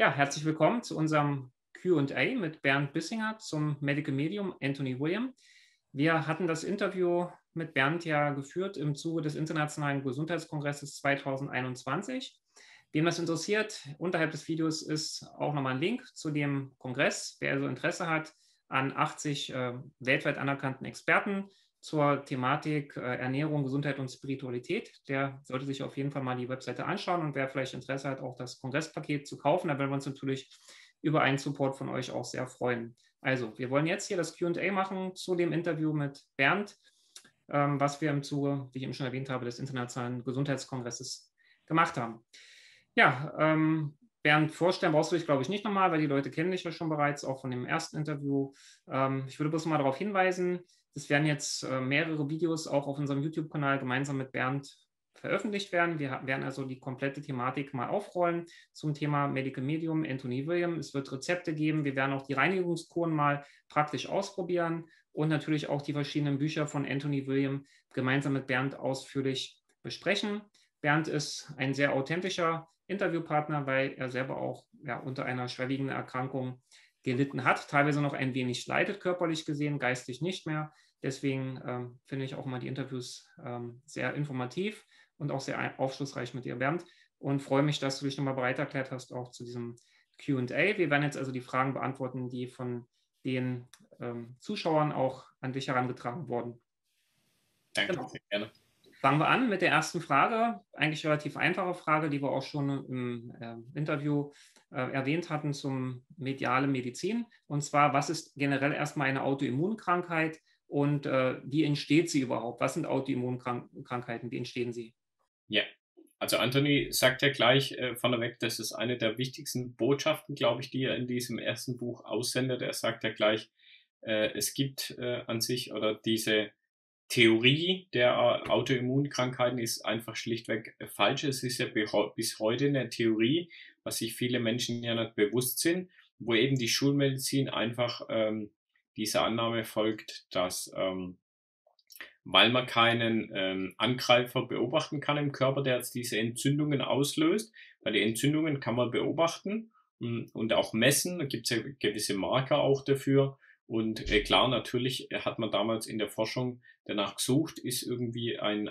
Ja, herzlich willkommen zu unserem Q&A mit Bernd Bissinger zum Medical Medium Anthony William. Wir hatten das Interview mit Bernd ja geführt im Zuge des Internationalen Gesundheitskongresses 2021. Wem das interessiert, unterhalb des Videos ist auch nochmal ein Link zu dem Kongress. Wer also Interesse hat an 80 weltweit anerkannten Experten zur Thematik Ernährung, Gesundheit und Spiritualität, der sollte sich auf jeden Fall mal die Webseite anschauen, und wer vielleicht Interesse hat, auch das Kongresspaket zu kaufen, da werden wir uns natürlich über einen Support von euch auch sehr freuen. Also, wir wollen jetzt hier das Q&A machen zu dem Interview mit Bernd, was wir im Zuge, wie ich eben schon erwähnt habe, des Internationalen Gesundheitskongresses gemacht haben. Ja, Bernd, vorstellen brauchst du dich, glaube ich, nicht nochmal, weil die Leute kennen dich ja schon bereits, auch von dem ersten Interview. Ich würde bloß mal darauf hinweisen, es werden jetzt mehrere Videos auch auf unserem YouTube-Kanal gemeinsam mit Bernd veröffentlicht werden. Wir werden also die komplette Thematik mal aufrollen zum Thema Medical Medium, Anthony William. Es wird Rezepte geben. Wir werden auch die Reinigungskuren mal praktisch ausprobieren und natürlich auch die verschiedenen Bücher von Anthony William gemeinsam mit Bernd ausführlich besprechen. Bernd ist ein sehr authentischer Interviewpartner, weil er selber auch unter einer schwerwiegenden Erkrankung gelitten hat, teilweise noch ein wenig leidet, körperlich gesehen, geistig nicht mehr. Deswegen finde ich auch mal die Interviews sehr informativ und auch sehr aufschlussreich mit dir, Bernd. Und freue mich, dass du dich nochmal bereit erklärt hast, auch zu diesem Q&A. Wir werden jetzt also die Fragen beantworten, die von den Zuschauern auch an dich herangetragen wurden. Danke, Genau. sehr gerne. Fangen wir an mit der ersten Frage, eigentlich relativ einfache Frage, die wir auch schon im Interview erwähnt hatten zum mediale Medizin. Und zwar, was ist generell erstmal eine Autoimmunkrankheit und wie entsteht sie überhaupt? Was sind Autoimmunkrankheiten? Wie entstehen sie? Ja, also Anthony sagt ja gleich vorneweg, das ist eine der wichtigsten Botschaften, glaube ich, die er in diesem ersten Buch aussendet. Er sagt ja gleich, es gibt an sich oder diese Theorie der Autoimmunkrankheiten ist einfach schlichtweg falsch. Es ist ja bis heute eine Theorie, was sich viele Menschen ja nicht bewusst sind, wo eben die Schulmedizin einfach dieser Annahme folgt, dass weil man keinen Angreifer beobachten kann im Körper, der jetzt diese Entzündungen auslöst, weil die Entzündungen kann man beobachten und auch messen, da gibt es ja gewisse Marker auch dafür. Und klar, natürlich hat man damals in der Forschung danach gesucht, ist irgendwie ein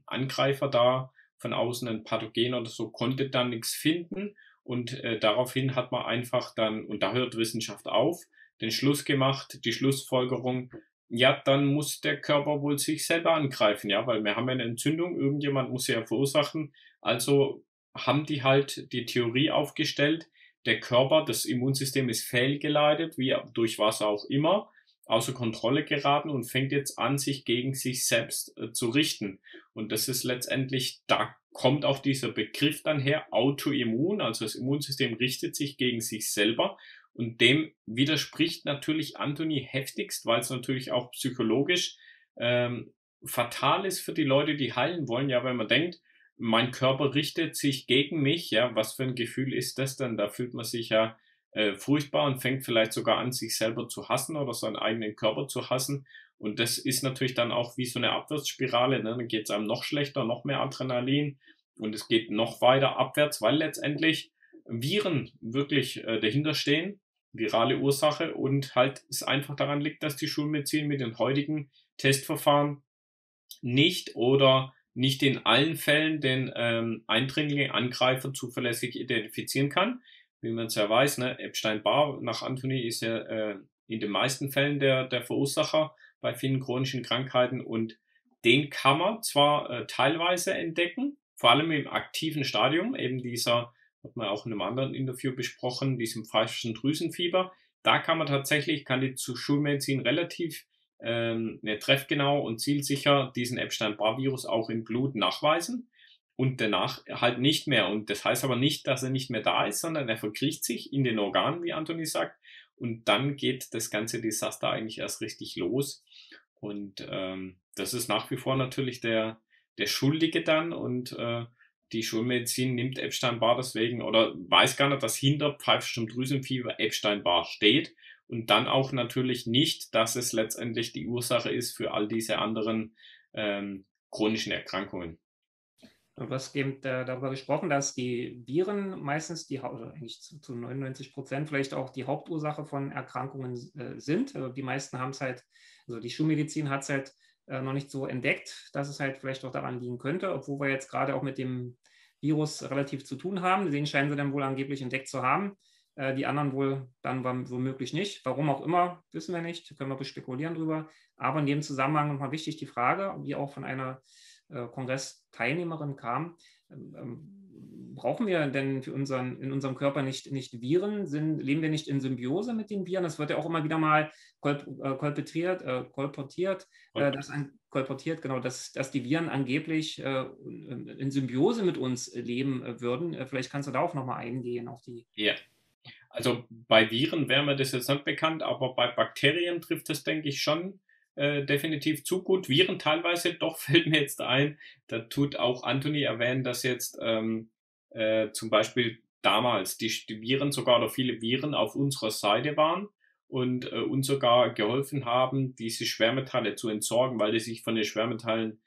Angreifer da, von außen ein Pathogen oder so, konnte dann nichts finden. Und daraufhin hat man einfach dann, und da hört Wissenschaft auf, den Schluss gemacht, die Schlussfolgerung, ja, dann muss der Körper wohl sich selber angreifen, ja, weil wir haben ja eine Entzündung, irgendjemand muss sie ja verursachen. Also haben die halt die Theorie aufgestellt, der Körper, das Immunsystem ist fehlgeleitet, wie durch was auch immer, außer Kontrolle geraten und fängt jetzt an, sich gegen sich selbst zu richten. Und das ist letztendlich, da kommt auch dieser Begriff dann her, Autoimmun, also das Immunsystem richtet sich gegen sich selber. Und dem widerspricht natürlich Anthony heftigst, weil es natürlich auch psychologisch fatal ist für die Leute, die heilen wollen. Ja, wenn man denkt, mein Körper richtet sich gegen mich, ja, was für ein Gefühl ist das denn? Da fühlt man sich ja furchtbar und fängt vielleicht sogar an, sich selber zu hassen oder seinen eigenen Körper zu hassen. Und das ist natürlich dann auch wie so eine Abwärtsspirale. Ne? Dann geht es einem noch schlechter, noch mehr Adrenalin und es geht noch weiter abwärts, weil letztendlich Viren wirklich dahinter stehen, virale Ursache, und halt es einfach daran liegt, dass die Schulmedizin mit den heutigen Testverfahren nicht oder nicht in allen Fällen den Eindringling, Angreifer zuverlässig identifizieren kann. Wie man es ja weiß, ne, Epstein-Barr nach Anthony ist ja in den meisten Fällen der Verursacher bei vielen chronischen Krankheiten, und den kann man zwar teilweise entdecken, vor allem im aktiven Stadium, eben dieser, hat man auch in einem anderen Interview besprochen, diesem pfeifischen Drüsenfieber. Da kann man tatsächlich, kann die Schulmedizin relativ treffgenau und zielsicher diesen Epstein-Barr-Virus auch im Blut nachweisen und danach halt nicht mehr. Und das heißt aber nicht, dass er nicht mehr da ist, sondern er verkriecht sich in den Organen, wie Anthony sagt. Und dann geht das ganze Desaster eigentlich erst richtig los. Und das ist nach wie vor natürlich der Schuldige dann, und die Schulmedizin nimmt Epstein-Barr deswegen oder weiß gar nicht, dass hinter pfeifischem Drüsenfieber Epstein-Barr steht, und dann auch natürlich nicht, dass es letztendlich die Ursache ist für all diese anderen chronischen Erkrankungen. Du hast eben darüber gesprochen, dass die Viren meistens oder eigentlich zu 99% vielleicht auch die Hauptursache von Erkrankungen sind. Also die meisten haben es halt, also die Schulmedizin hat es halt noch nicht so entdeckt, dass es halt vielleicht auch daran liegen könnte, obwohl wir jetzt gerade auch mit dem Virus relativ zu tun haben. Den scheinen sie dann wohl angeblich entdeckt zu haben. Die anderen wohl dann womöglich nicht. Warum auch immer, wissen wir nicht, können wir spekulieren drüber. Aber in dem Zusammenhang nochmal wichtig die Frage, die auch von einer Kongressteilnehmerin kam, brauchen wir denn in unserem Körper nicht Viren? Leben wir nicht in Symbiose mit den Viren? Das wird ja auch immer wieder mal kolportiert, genau, dass die Viren angeblich in Symbiose mit uns leben würden. Vielleicht kannst du da auch nochmal eingehen auf die. Ja. Also bei Viren wäre mir das jetzt nicht bekannt, aber bei Bakterien trifft das, denke ich, schon definitiv zu gut. Viren teilweise, doch fällt mir jetzt ein, da tut auch Anthony erwähnen, dass jetzt zum Beispiel damals die Viren sogar oder viele Viren auf unserer Seite waren und uns sogar geholfen haben, diese Schwermetalle zu entsorgen, weil die sich von den Schwermetallen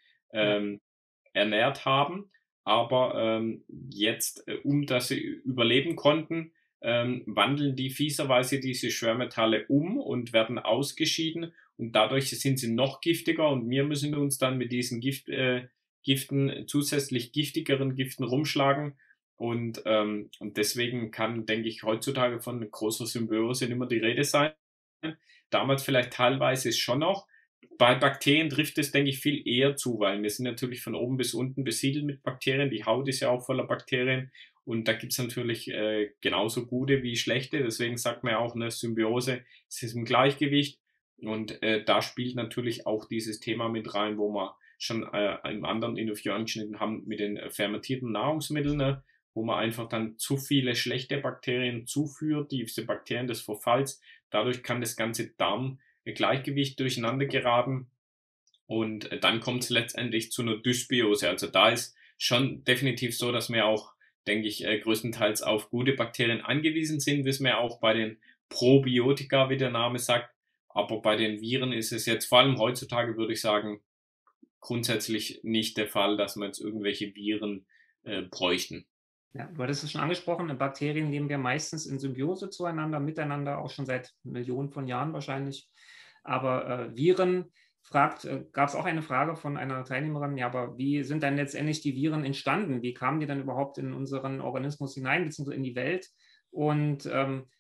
ernährt haben. Aber jetzt, dass sie überleben konnten, wandeln die fieserweise diese Schwermetalle um und werden ausgeschieden und dadurch sind sie noch giftiger und wir müssen uns dann mit diesen Giften, zusätzlich giftigeren Giften rumschlagen und deswegen kann, denke ich, heutzutage von großer Symbiose nicht mehr die Rede sein. Damals vielleicht teilweise schon noch. Bei Bakterien trifft es, denke ich, viel eher zu, weil wir sind natürlich von oben bis unten besiedelt mit Bakterien. Die Haut ist ja auch voller Bakterien. Und da gibt's natürlich genauso gute wie schlechte. Deswegen sagt man ja auch, eine Symbiose ist im Gleichgewicht. Und da spielt natürlich auch dieses Thema mit rein, wo wir schon im anderen Interview angeschnitten haben mit den fermentierten Nahrungsmitteln, ne? Wo man einfach dann zu viele schlechte Bakterien zuführt, diese Bakterien des Verfalls. Dadurch kann das ganze Darmgleichgewicht durcheinander geraten. Und dann kommt es letztendlich zu einer Dysbiose. Also da ist schon definitiv so, dass wir auch, denke ich, größtenteils auf gute Bakterien angewiesen sind, wissen wir auch bei den Probiotika, wie der Name sagt. Aber bei den Viren ist es jetzt, vor allem heutzutage, würde ich sagen, grundsätzlich nicht der Fall, dass wir jetzt irgendwelche Viren bräuchten. Ja, du hattest es schon angesprochen, in Bakterien leben wir meistens in Symbiose zueinander, miteinander, auch schon seit Millionen von Jahren wahrscheinlich. Aber Viren, gab es auch eine Frage von einer Teilnehmerin, ja, aber wie sind dann letztendlich die Viren entstanden? Wie kamen die dann überhaupt in unseren Organismus hinein, beziehungsweise in die Welt? Und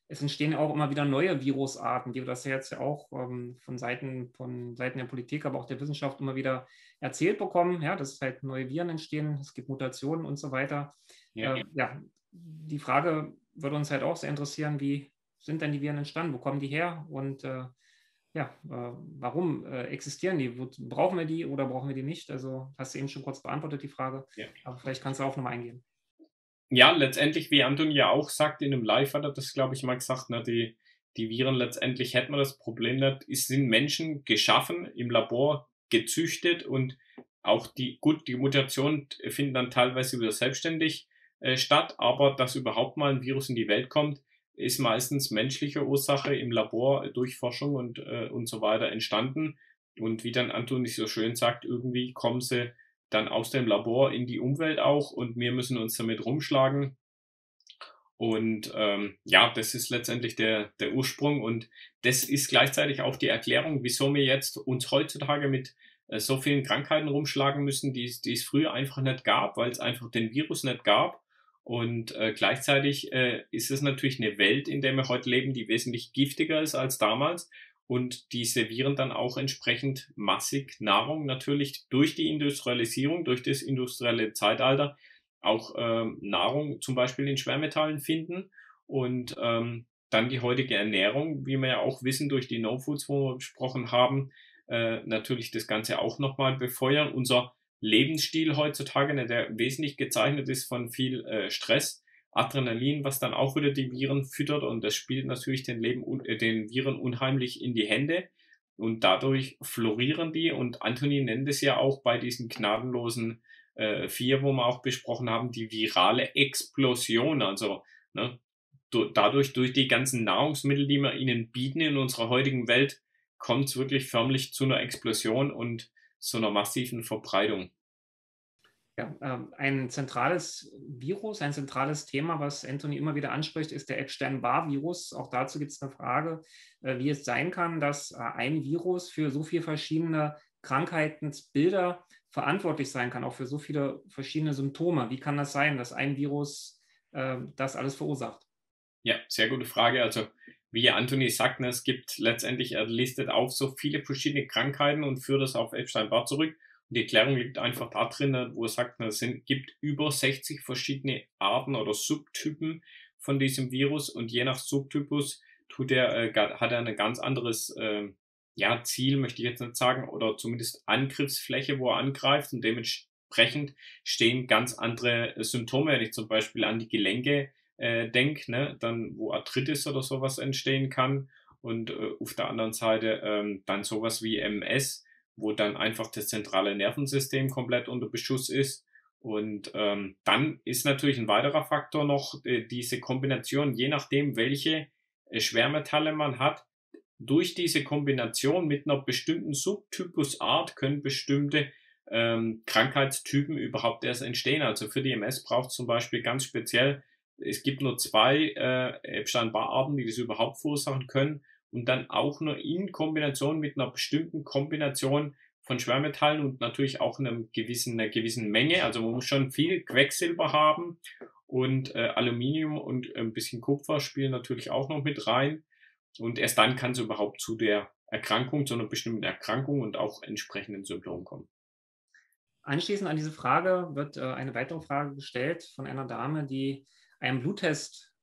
es entstehen auch immer wieder neue Virusarten, wie wir das jetzt ja auch von Seiten der Politik, aber auch der Wissenschaft immer wieder erzählt bekommen, ja, dass halt neue Viren entstehen, es gibt Mutationen und so weiter. Ja, die Frage würde uns halt auch sehr interessieren, wie sind denn die Viren entstanden? Wo kommen die her? Und warum existieren die? Brauchen wir die oder brauchen wir die nicht? Also hast du eben schon kurz beantwortet, die Frage. Ja. Aber vielleicht kannst du auch nochmal eingehen. Ja, letztendlich, wie Anton ja auch sagt, in einem Live hat er das, glaube ich, mal gesagt, ne, die Viren letztendlich hätten wir das Problem nicht, sind Menschen geschaffen, im Labor gezüchtet und auch die Mutationen finden dann teilweise wieder selbstständig statt, aber dass überhaupt mal ein Virus in die Welt kommt, ist meistens menschliche Ursache im Labor durch Forschung und so weiter entstanden. Und wie dann Anton so schön sagt, irgendwie kommen sie dann aus dem Labor in die Umwelt auch und wir müssen uns damit rumschlagen. Und das ist letztendlich der Ursprung und das ist gleichzeitig auch die Erklärung, wieso wir jetzt uns heutzutage mit so vielen Krankheiten rumschlagen müssen, die es früher einfach nicht gab, weil es einfach den Virus nicht gab. Und gleichzeitig ist es natürlich eine Welt, in der wir heute leben, die wesentlich giftiger ist als damals. Und die servieren dann auch entsprechend massig Nahrung, natürlich durch die Industrialisierung, durch das industrielle Zeitalter, auch Nahrung zum Beispiel in Schwermetallen finden und dann die heutige Ernährung, wie wir ja auch wissen, durch die No-Foods, wo wir besprochen haben, natürlich das Ganze auch nochmal befeuern. Unser Lebensstil heutzutage, ne, der wesentlich gezeichnet ist von viel Stress, Adrenalin, was dann auch wieder die Viren füttert und das spielt natürlich den Viren unheimlich in die Hände und dadurch florieren die und Anthony nennt es ja auch bei diesen gnadenlosen 4, wo wir auch besprochen haben, die virale Explosion, also ne, dadurch durch die ganzen Nahrungsmittel, die wir ihnen bieten in unserer heutigen Welt, kommt es wirklich förmlich zu einer Explosion und zu einer massiven Verbreitung. Ja, ein zentrales Virus, ein zentrales Thema, was Anthony immer wieder anspricht, ist der Epstein-Barr-Virus. Auch dazu gibt es eine Frage, wie es sein kann, dass ein Virus für so viele verschiedene Krankheitsbilder verantwortlich sein kann, auch für so viele verschiedene Symptome. Wie kann das sein, dass ein Virus das alles verursacht? Ja, sehr gute Frage. Also, wie Anthony sagt, ne, es gibt letztendlich, er listet auf so viele verschiedene Krankheiten und führt das auf Epstein-Barr zurück. Und die Erklärung liegt einfach da drin, ne, wo er sagt, ne, gibt über 60 verschiedene Arten oder Subtypen von diesem Virus und je nach Subtypus hat er ein ganz anderes ja, Ziel, möchte ich jetzt nicht sagen, oder zumindest Angriffsfläche, wo er angreift und dementsprechend stehen ganz andere Symptome, wenn ich zum Beispiel an die Gelenke denke, ne, dann wo Arthritis oder sowas entstehen kann und auf der anderen Seite dann sowas wie MS, wo dann einfach das zentrale Nervensystem komplett unter Beschuss ist. Und dann ist natürlich ein weiterer Faktor noch diese Kombination, je nachdem, welche Schwermetalle man hat, durch diese Kombination mit einer bestimmten Subtypusart können bestimmte Krankheitstypen überhaupt erst entstehen. Also für die MS braucht es zum Beispiel ganz speziell, es gibt nur zwei Epstein-Barr-Arten, die das überhaupt verursachen können und dann auch nur in Kombination mit einer bestimmten Kombination von Schwermetallen und natürlich auch einer gewissen Menge. Also man muss schon viel Quecksilber haben und Aluminium und ein bisschen Kupfer spielen natürlich auch noch mit rein. Und erst dann kann es überhaupt zu der Erkrankung, zu einer bestimmten Erkrankung und auch entsprechenden Symptomen kommen. Anschließend an diese Frage wird eine weitere Frage gestellt von einer Dame, die einen Bluttest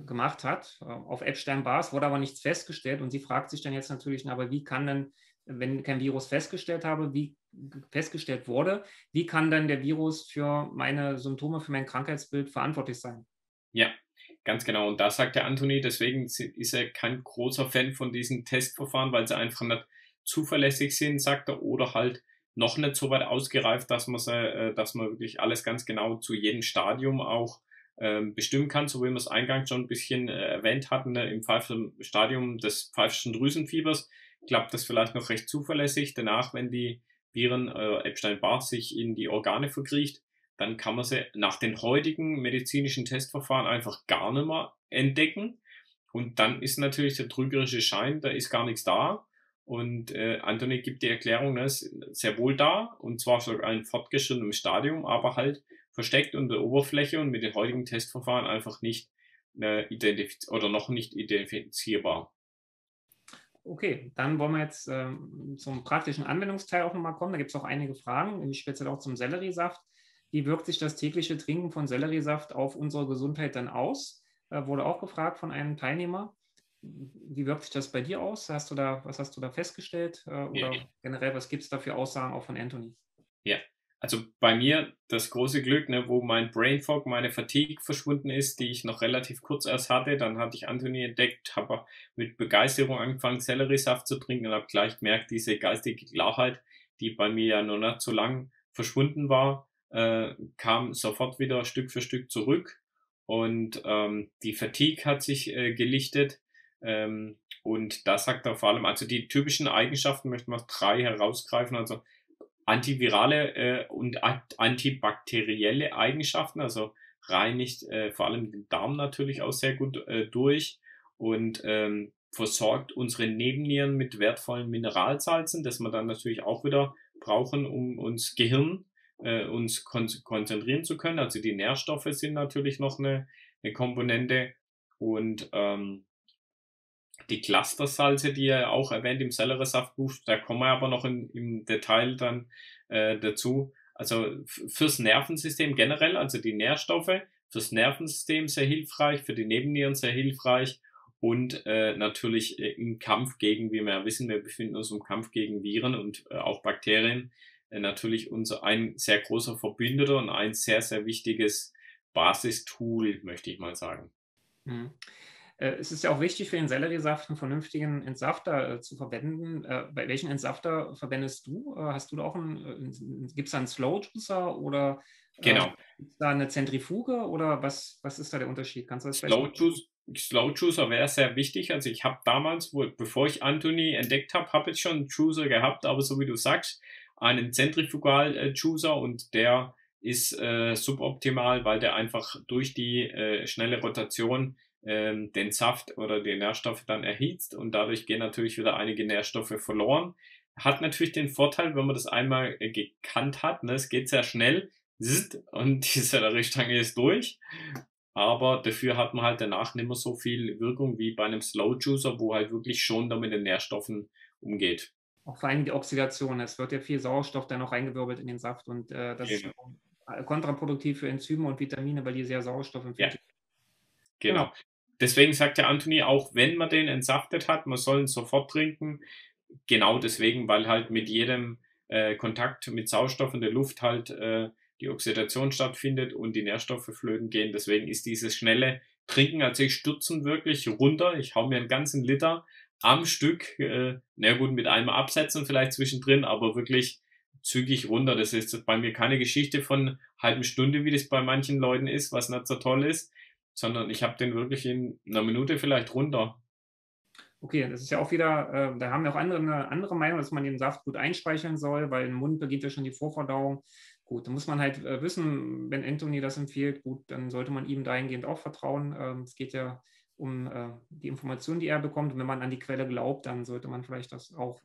gemacht hat auf Epstein-Barr. Es wurde aber nichts festgestellt und sie fragt sich dann jetzt natürlich, aber wie kann denn, wenn kein Virus festgestellt wurde, wie kann denn der Virus für meine Symptome, für mein Krankheitsbild verantwortlich sein? Ja, ganz genau. Und da sagt der Anthony, deswegen ist er kein großer Fan von diesen Testverfahren, weil sie einfach nicht zuverlässig sind, sagt er, oder halt noch nicht so weit ausgereift, dass man wirklich alles ganz genau zu jedem Stadium auch bestimmen kann, so wie wir es eingangs schon ein bisschen erwähnt hatten, ne, im Stadium des pfeifischen Drüsenfiebers klappt das vielleicht noch recht zuverlässig. Danach, wenn die Viren Epstein-Barr sich in die Organe verkriecht, dann kann man sie nach den heutigen medizinischen Testverfahren einfach gar nicht mehr entdecken. Und dann ist natürlich der trügerische Schein, da ist gar nichts da. Und Anthony gibt die Erklärung, ne, ist sehr wohl da, und zwar sogar in fortgeschrittenem Stadium, aber halt versteckt unter der Oberfläche und mit den heutigen Testverfahren einfach nicht oder noch nicht identifizierbar. Okay, dann wollen wir jetzt zum praktischen Anwendungsteil auch nochmal kommen. Da gibt es auch einige Fragen, nämlich speziell auch zum Selleriesaft. Wie wirkt sich das tägliche Trinken von Selleriesaft auf unsere Gesundheit dann aus? Wurde auch gefragt von einem Teilnehmer. Wie wirkt sich das bei dir aus? Was hast du da festgestellt? Oder Ja, generell, was gibt es da für Aussagen auch von Anthony? ja. Also bei mir das große Glück, ne, wo mein Brain Fog, meine Fatigue verschwunden ist, die ich noch relativ kurz erst hatte, dann hatte ich Anthony entdeckt, habe mit Begeisterung angefangen, Selleriesaft zu trinken und habe gleich gemerkt, diese geistige Klarheit, die bei mir ja noch nicht so lang verschwunden war, kam sofort wieder Stück für Stück zurück und die Fatigue hat sich gelichtet. Und da sagt er vor allem, also die typischen Eigenschaften möchte man 3 herausgreifen, also antivirale und antibakterielle Eigenschaften, also reinigt vor allem den Darm natürlich auch sehr gut durch und versorgt unsere Nebennieren mit wertvollen Mineralsalzen, das wir dann natürlich auch wieder brauchen, um uns konzentrieren zu können. Also die Nährstoffe sind natürlich noch eine Komponente und die Clustersalze, die er auch erwähnt im Selleriesaftbuch, da kommen wir aber noch im Detail dann dazu. Also fürs Nervensystem generell, also die Nährstoffe, fürs Nervensystem sehr hilfreich, für die Nebennieren sehr hilfreich und natürlich im Kampf gegen, wie wir ja wissen, wir befinden uns im Kampf gegen Viren und auch Bakterien, natürlich ein sehr großer Verbündeter und ein sehr, sehr wichtiges Basistool, möchte ich mal sagen. Mhm. Es ist ja auch wichtig für den Selleriesaft einen vernünftigen Entsafter zu verwenden. Bei welchen Entsafter verwendest du? Hast du da auch gibt es da einen Slow Juicer oder Genau. gibt es da eine Zentrifuge oder was ist da der Unterschied? Kannst du das vielleicht Slow noch? Juice, Slow Juicer wäre sehr wichtig. Also ich habe damals, bevor ich Anthony entdeckt habe ich schon einen Juicer gehabt, aber so wie du sagst, einen Zentrifugal Juicer und der ist suboptimal, weil der einfach durch die schnelle Rotation den Saft oder die Nährstoffe dann erhitzt und dadurch gehen natürlich wieder einige Nährstoffe verloren. Hat natürlich den Vorteil, wenn man das einmal gekannt hat, ne, es geht sehr schnell und die Selleriestange ist durch, aber dafür hat man halt danach nicht mehr so viel Wirkung wie bei einem Slow Juicer, wo halt wirklich schon da mit den Nährstoffen umgeht. Auch vor allem die Oxidation. Es wird ja viel Sauerstoff dann noch eingewirbelt in den Saft und das ist Genau. kontraproduktiv für Enzyme und Vitamine, weil die sehr Ja, sauerstoffempfindlich sind. Genau. genau. Deswegen sagt der Anthony, auch wenn man den entsaftet hat, man soll ihn sofort trinken. Genau deswegen, weil halt mit jedem Kontakt mit Sauerstoff in der Luft halt die Oxidation stattfindet und die Nährstoffe flöten gehen. Deswegen ist dieses schnelle Trinken, also ich stürzen wirklich runter. Ich hau mir einen ganzen Liter am Stück, na gut, mit einmal absetzen vielleicht zwischendrin, aber wirklich zügig runter. Das ist bei mir keine Geschichte von halben Stunde, wie das bei manchen Leuten ist, was nicht so toll ist, sondern ich habe den wirklich in einer Minute vielleicht runter. Okay, das ist ja auch wieder, da haben wir auch eine andere Meinung, dass man den Saft gut einspeicheln soll, weil im Mund beginnt ja schon die Vorverdauung. Gut, da muss man halt wissen, wenn Anthony das empfiehlt, gut, dann sollte man ihm dahingehend auch vertrauen. Es geht ja um die Informationen, die er bekommt. Und wenn man an die Quelle glaubt, dann sollte man vielleicht das auch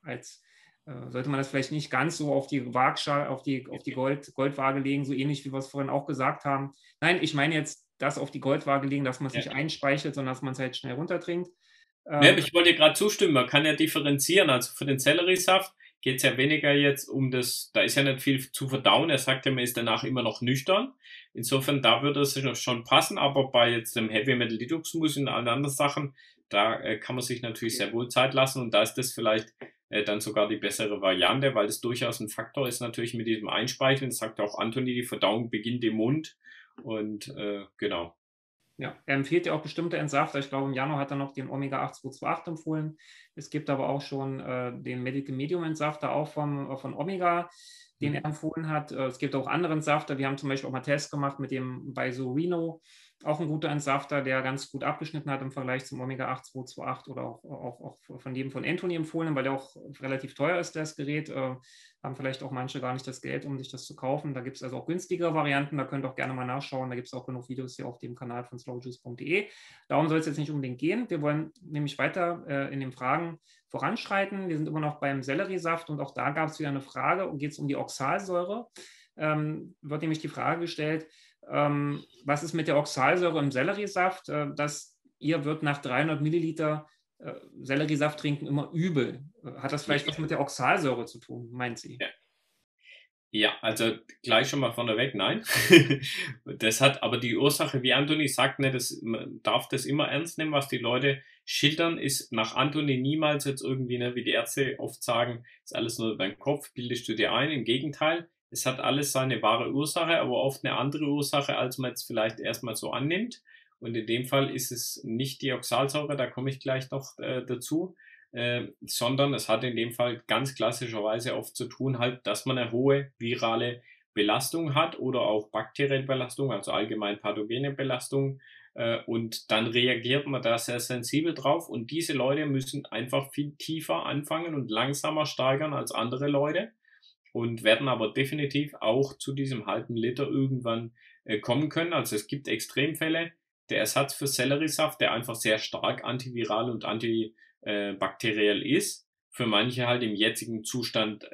sollte man das vielleicht nicht ganz so auf die Waagschale, auf die Goldwaage legen, so ähnlich wie wir es vorhin auch gesagt haben. Nein, ich meine jetzt das auf die Goldwaage legen, dass man es Ja. nicht einspeichelt, sondern dass man es halt schnell runtertrinkt. Ja, ich wollte dir gerade zustimmen, man kann ja differenzieren. Also für den Selleriesaft geht es ja weniger jetzt um das, da ist ja nicht viel zu verdauen. Er sagt ja, man ist danach immer noch nüchtern. Insofern, da würde es schon passen, aber bei jetzt dem Heavy Metal Detox Mousse und allen anderen Sachen, da kann man sich natürlich sehr wohl Zeit lassen und da ist das vielleicht dann sogar die bessere Variante, weil das durchaus ein Faktor ist natürlich mit diesem Einspeicheln. Das sagt auch Anthony, die Verdauung beginnt im Mund und genau. Ja, er empfiehlt ja auch bestimmte Entsafter. Ich glaube, im Januar hat er noch den Omega-8-228 empfohlen. Es gibt aber auch schon den Medical Medium Entsafter, auch von Omega, den er empfohlen hat. Es gibt auch andere Entsafter. Wir haben zum Beispiel auch mal Tests gemacht mit dem Bisorino, auch ein guter Entsafter, der ganz gut abgeschnitten hat im Vergleich zum Omega-8-228 oder auch von dem von Anthony empfohlen, weil der auch relativ teuer ist, das Gerät. Haben vielleicht auch manche gar nicht das Geld, um sich das zu kaufen. Da gibt es also auch günstigere Varianten. Da könnt ihr auch gerne mal nachschauen. Da gibt es auch genug Videos hier auf dem Kanal von slowjuice.de. Darum soll es jetzt nicht unbedingt gehen. Wir wollen nämlich weiter in den Fragen voranschreiten. Wir sind immer noch beim Selleriesaft und auch da gab es wieder eine Frage und geht es um die Oxalsäure. Wird nämlich die Frage gestellt, was ist mit der Oxalsäure im Selleriesaft? Ihr wird nach 300 Milliliter Selleriesaft trinken immer übel. Hat das vielleicht was mit der Oxalsäure zu tun, meint sie? Ja. Ja, also gleich schon mal vorneweg, nein. Das hat aber die Ursache, wie Anthony sagt, ne, man darf das immer ernst nehmen, was die Leute schildern, ist nach Anthony niemals jetzt irgendwie, ne, wie die Ärzte oft sagen, ist alles nur dein Kopf, bildest du dir ein. Im Gegenteil, es hat alles seine wahre Ursache, aber oft eine andere Ursache, als man jetzt vielleicht erstmal so annimmt. Und in dem Fall ist es nicht die Oxalsäure, da komme ich gleich noch dazu, sondern es hat in dem Fall ganz klassischerweise oft zu tun, halt, dass man eine hohe virale Belastung hat oder auch bakterielle Belastung, also allgemein pathogene Belastung. Und dann reagiert man da sehr sensibel drauf. Und diese Leute müssen einfach viel tiefer anfangen und langsamer steigern als andere Leute und werden aber definitiv auch zu diesem halben Liter irgendwann kommen können. Also es gibt Extremfälle. Der Ersatz für Selleriesaft, der einfach sehr stark antiviral und antibakteriell ist, für manche halt im jetzigen Zustand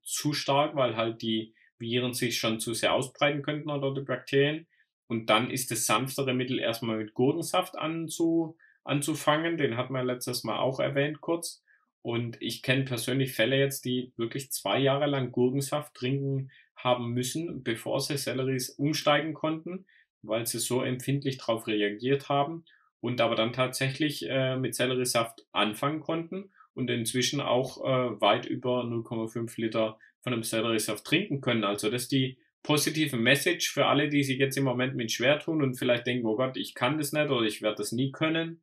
zu stark, weil halt die Viren sich schon zu sehr ausbreiten könnten oder die Bakterien. Und dann ist das sanftere Mittel erstmal mit Gurkensaft anzufangen. Den hat man letztes Mal auch erwähnt kurz. Und ich kenne persönlich Fälle jetzt, die wirklich 2 Jahre lang Gurkensaft trinken haben müssen, bevor sie Selleries umsteigen konnten, weil sie so empfindlich darauf reagiert haben und aber dann tatsächlich mit Selleriesaft anfangen konnten und inzwischen auch weit über 0,5 Liter von einem Selleriesaft trinken können. Also das ist die positive Message für alle, die sich jetzt im Moment mit schwer tun und vielleicht denken, oh Gott, ich kann das nicht oder ich werde das nie können,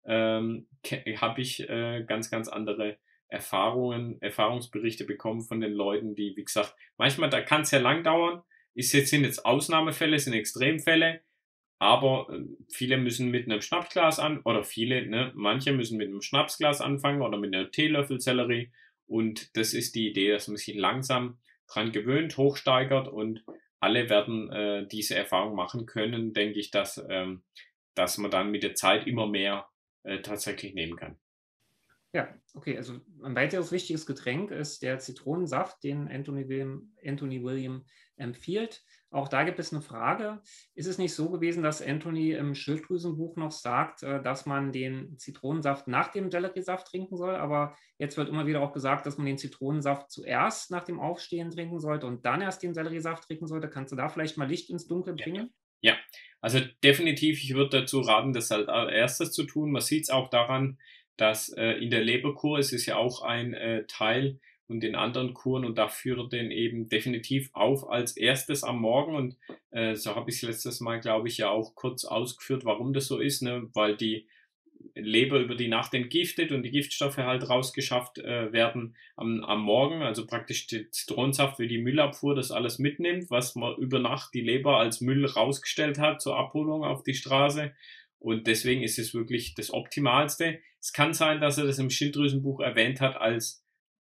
habe ich ganz, ganz andere Erfahrungsberichte bekommen von den Leuten, die, wie gesagt, manchmal, da kann es ja lang dauern, sind jetzt Ausnahmefälle, sind Extremfälle, aber viele müssen mit einem Schnapsglas oder viele, ne, manche müssen mit einem Schnapsglas anfangen oder mit einem Teelöffel Sellerie und das ist die Idee, dass man sich langsam dran gewöhnt, hochsteigert und alle werden diese Erfahrung machen können, denke ich, dass man dann mit der Zeit immer mehr tatsächlich nehmen kann. Ja, okay. Also ein weiteres wichtiges Getränk ist der Zitronensaft, den Anthony William empfiehlt. Auch da gibt es eine Frage. Ist es nicht so gewesen, dass Anthony im Schilddrüsenbuch noch sagt, dass man den Zitronensaft nach dem Selleriesaft trinken soll? Aber jetzt wird immer wieder auch gesagt, dass man den Zitronensaft zuerst nach dem Aufstehen trinken sollte und dann erst den Selleriesaft trinken sollte. Kannst du da vielleicht mal Licht ins Dunkel bringen? Ja, also definitiv, ich würde dazu raten, das als erstes zu tun. Man sieht es auch daran, dass in der Leberkur ist es ja auch ein Teil und in anderen Kuren, und da führt den eben definitiv auf als erstes am Morgen, und so habe ich es letztes Mal, glaube ich, ja auch kurz ausgeführt, warum das so ist, ne? Weil die Leber über die Nacht entgiftet und die Giftstoffe halt rausgeschafft werden am Morgen, also praktisch der Zitronensaft wie die Müllabfuhr das alles mitnimmt, was man über Nacht die Leber als Müll rausgestellt hat zur Abholung auf die Straße, und deswegen ist es wirklich das Optimalste. Es kann sein, dass er das im Schilddrüsenbuch erwähnt hat als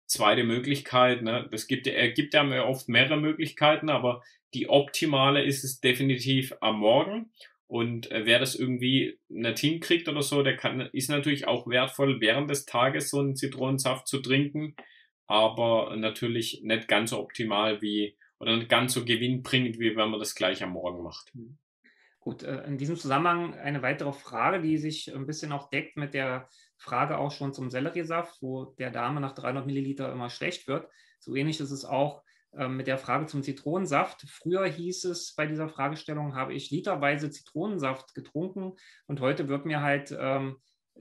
zweite Möglichkeit, ne? Er gibt ja oft mehrere Möglichkeiten, aber die optimale ist es definitiv am Morgen. Und wer das irgendwie nicht hinkriegt oder so, ist natürlich auch wertvoll, während des Tages so einen Zitronensaft zu trinken, aber natürlich nicht ganz so optimal oder nicht ganz so gewinnbringend, wie wenn man das gleich am Morgen macht. Gut, in diesem Zusammenhang eine weitere Frage, die sich ein bisschen auch deckt mit der Frage auch schon zum Selleriesaft, wo der Dame nach 300 Milliliter immer schlecht wird. So ähnlich ist es auch mit der Frage zum Zitronensaft. Früher hieß es bei dieser Fragestellung, habe ich literweise Zitronensaft getrunken, und heute wird mir halt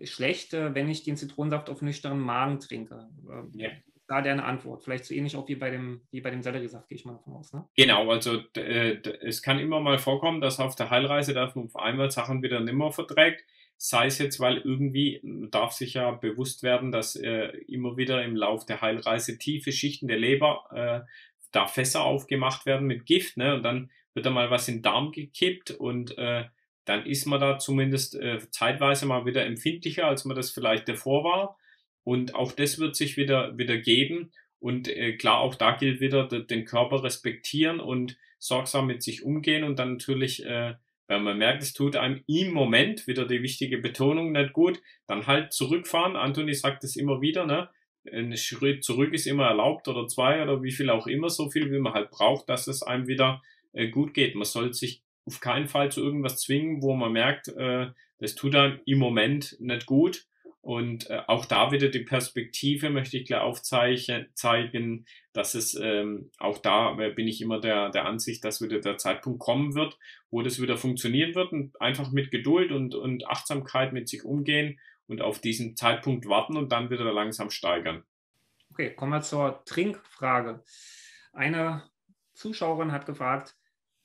schlecht, wenn ich den Zitronensaft auf nüchternen Magen trinke. Ja. Da deine Antwort. Vielleicht so ähnlich auch wie bei dem Selleriesaft, gehe ich mal davon aus. Ne? Genau, also es kann immer mal vorkommen, dass auf der Heilreise, dass man auf einmal Sachen wieder nimmer verträgt. Sei es jetzt, weil irgendwie darf sich ja bewusst werden, dass immer wieder im Lauf der Heilreise tiefe Schichten der Leber da Fässer aufgemacht werden mit Gift, ne? Und dann wird da mal was in den Darm gekippt, und dann ist man da zumindest zeitweise mal wieder empfindlicher, als man das vielleicht davor war. Und auch das wird sich wieder geben. Und klar, auch da gilt wieder, den Körper respektieren und sorgsam mit sich umgehen, und dann natürlich, wenn man merkt, es tut einem im Moment, wieder die wichtige Betonung, nicht gut, dann halt zurückfahren. Anthony sagt es immer wieder, ne? Ein Schritt zurück ist immer erlaubt, oder zwei, oder wie viel auch immer, so viel wie man halt braucht, dass es einem wieder gut geht. Man soll sich auf keinen Fall zu irgendwas zwingen, wo man merkt, das tut einem im Moment nicht gut. Und auch da wieder die Perspektive möchte ich gleich zeigen, dass es auch da bin ich immer der Ansicht, dass wieder der Zeitpunkt kommen wird, wo das wieder funktionieren wird, und einfach mit Geduld und Achtsamkeit mit sich umgehen und auf diesen Zeitpunkt warten und dann wieder langsam steigern. Okay, kommen wir zur Trinkfrage. Eine Zuschauerin hat gefragt,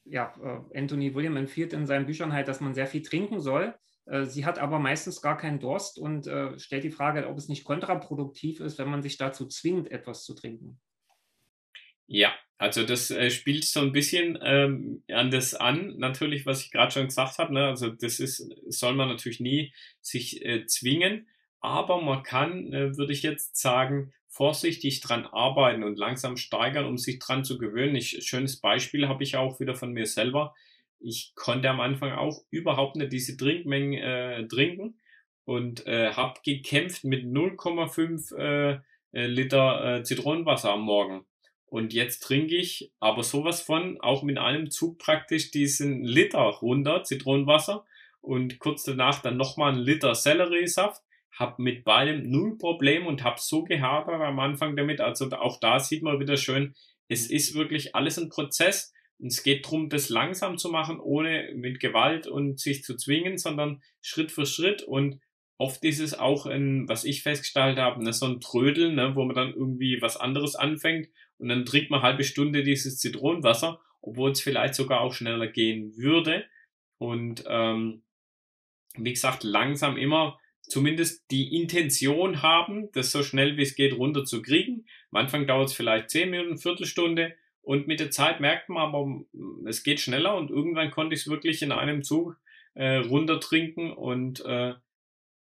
ja, Anthony William empfiehlt in seinen Büchern halt, dass man sehr viel trinken soll. Sie hat aber meistens gar keinen Durst und stellt die Frage, ob es nicht kontraproduktiv ist, wenn man sich dazu zwingt, etwas zu trinken. Ja, also das spielt so ein bisschen an das an, natürlich, was ich gerade schon gesagt habe. Ne? Also soll man natürlich nie sich zwingen, aber man kann, würde ich jetzt sagen, vorsichtig dran arbeiten und langsam steigern, um sich dran zu gewöhnen. Schönes Beispiel habe ich auch wieder von mir selber. Ich konnte am Anfang auch überhaupt nicht diese Trinkmengen trinken, und habe gekämpft mit 0,5 Liter Zitronenwasser am Morgen. Und jetzt trinke ich aber sowas von, auch mit einem Zug praktisch diesen Liter runter Zitronenwasser, und kurz danach dann nochmal einen Liter Selleriesaft. Hab mit beidem null Problem und hab so gehadert am Anfang damit. Also auch da sieht man wieder schön, es ist wirklich alles ein Prozess. Und es geht darum, das langsam zu machen, ohne mit Gewalt und sich zu zwingen, sondern Schritt für Schritt. Und oft ist es auch was ich festgestellt habe, ne, so ein Trödeln, ne, wo man dann irgendwie was anderes anfängt, und dann trinkt man eine halbe Stunde dieses Zitronenwasser, obwohl es vielleicht sogar auch schneller gehen würde. Und wie gesagt, langsam immer zumindest die Intention haben, das so schnell wie es geht runterzukriegen. Am Anfang dauert es vielleicht 10 Minuten, Viertelstunde, und mit der Zeit merkt man aber, es geht schneller, und irgendwann konnte ich es wirklich in einem Zug runtertrinken und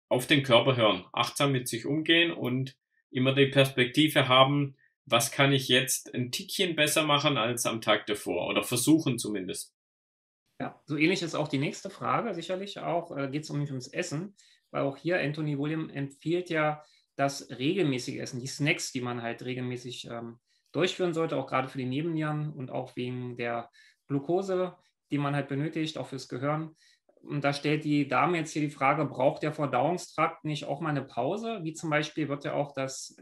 auf den Körper hören, achtsam mit sich umgehen und immer die Perspektive haben, was kann ich jetzt ein Tickchen besser machen als am Tag davor oder versuchen zumindest. Ja, so ähnlich ist auch die nächste Frage, sicherlich auch, geht es ums Essen, weil auch hier Anthony William empfiehlt ja das regelmäßige Essen, die Snacks, die man halt regelmäßig durchführen sollte, auch gerade für die Nebennieren und auch wegen der Glucose, die man halt benötigt, auch fürs Gehirn. Und da stellt die Dame jetzt hier die Frage, braucht der Verdauungstrakt nicht auch mal eine Pause? Wie zum Beispiel wird ja auch das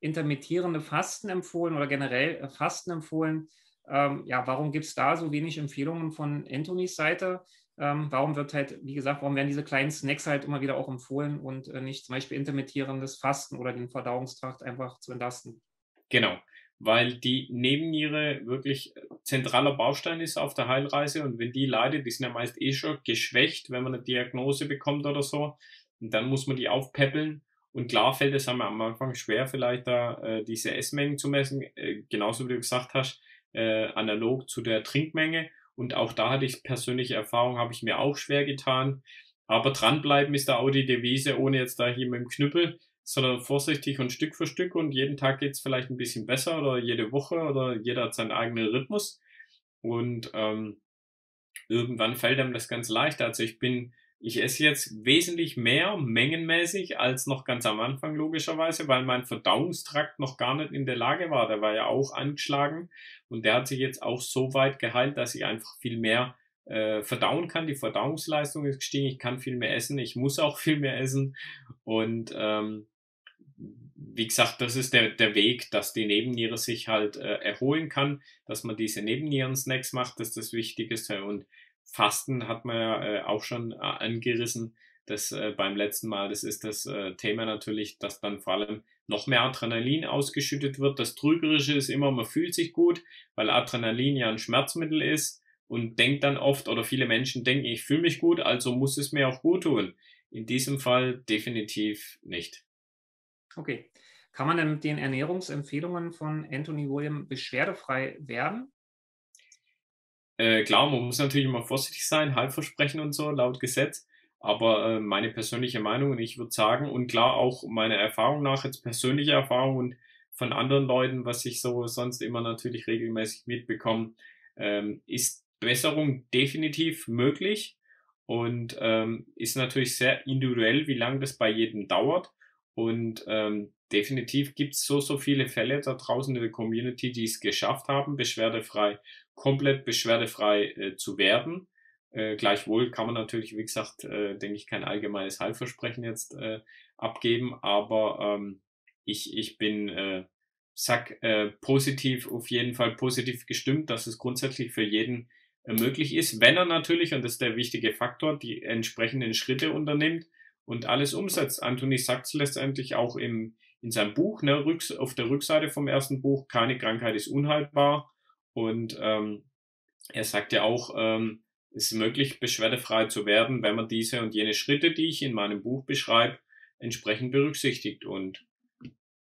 intermittierende Fasten empfohlen oder generell Fasten empfohlen. Ja, warum gibt es da so wenig Empfehlungen von Anthonys Seite? Warum wird halt, wie gesagt, warum werden diese kleinen Snacks halt immer wieder auch empfohlen und nicht zum Beispiel intermittierendes Fasten oder den Verdauungstrakt einfach zu entlasten? Genau, weil die Nebenniere wirklich zentraler Baustein ist auf der Heilreise und wenn die leidet, die sind ja meist eh schon geschwächt, wenn man eine Diagnose bekommt oder so, und dann muss man die aufpäppeln und klar fällt es einem am Anfang schwer, vielleicht da diese Essmengen zu messen, genauso wie du gesagt hast, analog zu der Trinkmenge und auch da hatte ich persönliche Erfahrung, habe ich mir auch schwer getan, aber dranbleiben ist da auch die Devise, ohne jetzt da hier mit dem Knüppel, sondern vorsichtig und Stück für Stück und jeden Tag geht's vielleicht ein bisschen besser oder jede Woche oder jeder hat seinen eigenen Rhythmus und irgendwann fällt einem das ganz leicht. Also ich esse jetzt wesentlich mehr mengenmäßig als noch ganz am Anfang logischerweise, weil mein Verdauungstrakt noch gar nicht in der Lage war. Der war ja auch angeschlagen und der hat sich jetzt auch so weit geheilt, dass ich einfach viel mehr verdauen kann. Die Verdauungsleistung ist gestiegen, ich kann viel mehr essen, ich muss auch viel mehr essen und wie gesagt, das ist der Weg, dass die Nebenniere sich halt erholen kann, dass man diese Nebennieren-Snacks macht, das ist das Wichtigste. Und Fasten hat man ja auch schon angerissen, das beim letzten Mal. Das ist das Thema natürlich, dass dann vor allem noch mehr Adrenalin ausgeschüttet wird. Das Trügerische ist immer, man fühlt sich gut, weil Adrenalin ja ein Schmerzmittel ist und denkt dann oft, oder viele Menschen denken, ich fühle mich gut, also muss es mir auch gut tun. In diesem Fall definitiv nicht. Okay. Kann man denn mit den Ernährungsempfehlungen von Anthony William beschwerdefrei werden? Klar, man muss natürlich immer vorsichtig sein, Heilversprechen und so, laut Gesetz. Aber meine persönliche Meinung, und ich würde sagen, und klar auch meine Erfahrung nach, jetzt persönliche Erfahrung und von anderen Leuten, was ich so sonst immer natürlich regelmäßig mitbekomme, ist Besserung definitiv möglich und ist natürlich sehr individuell, wie lange das bei jedem dauert. Und definitiv gibt es so viele Fälle da draußen in der Community, die es geschafft haben, beschwerdefrei komplett beschwerdefrei zu werden. Gleichwohl kann man natürlich, wie gesagt, denke ich, kein allgemeines Heilversprechen jetzt abgeben, aber ich bin, positiv, auf jeden Fall positiv gestimmt, dass es grundsätzlich für jeden möglich ist, wenn er natürlich, und das ist der wichtige Faktor, die entsprechenden Schritte unternimmt und alles umsetzt. Anthony sagt es letztendlich auch in seinem Buch, ne, auf der Rückseite vom ersten Buch, keine Krankheit ist unheilbar. Und er sagt ja auch, es ist möglich, beschwerdefrei zu werden, wenn man diese und jene Schritte, die ich in meinem Buch beschreibe, entsprechend berücksichtigt. Und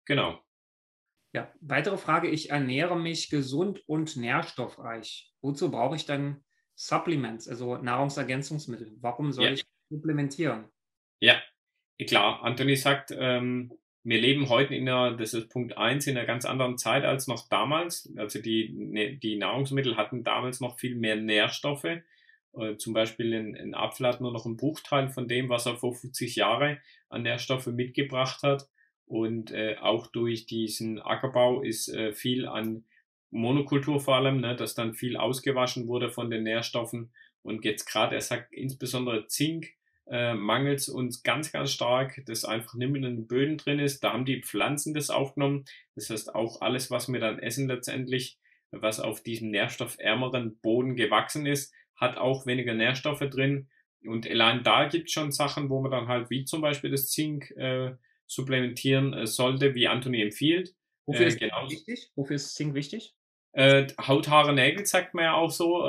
genau. Ja, weitere Frage. Ich ernähre mich gesund und nährstoffreich. Wozu brauche ich dann Supplements, also Nahrungsergänzungsmittel? Warum soll Ja, ich supplementieren? ja, klar. Anthony sagt, wir leben heute das ist Punkt eins, in einer ganz anderen Zeit als noch damals. Also die Nahrungsmittel hatten damals noch viel mehr Nährstoffe. Zum Beispiel ein Apfel hat nur noch einen Bruchteil von dem, was er vor 50 Jahre an Nährstoffe mitgebracht hat. Und auch durch diesen Ackerbau ist viel an Monokultur vor allem, ne, dass dann viel ausgewaschen wurde von den Nährstoffen. Und jetzt gerade, er sagt insbesondere Zink, mangelt es uns ganz, ganz stark, das einfach nicht mehr in den Böden drin ist. Da haben die Pflanzen das aufgenommen. Das heißt, auch alles, was wir dann essen letztendlich, was auf diesem nährstoffärmeren Boden gewachsen ist, hat auch weniger Nährstoffe drin. Und allein da gibt es schon Sachen, wo man dann halt, wie zum Beispiel das Zink, supplementieren sollte, wie Anthony empfiehlt. Wofür ist Zink Genauso. wichtig? Wofür ist Zink wichtig? Haut, Haare, Nägel sagt man ja auch so,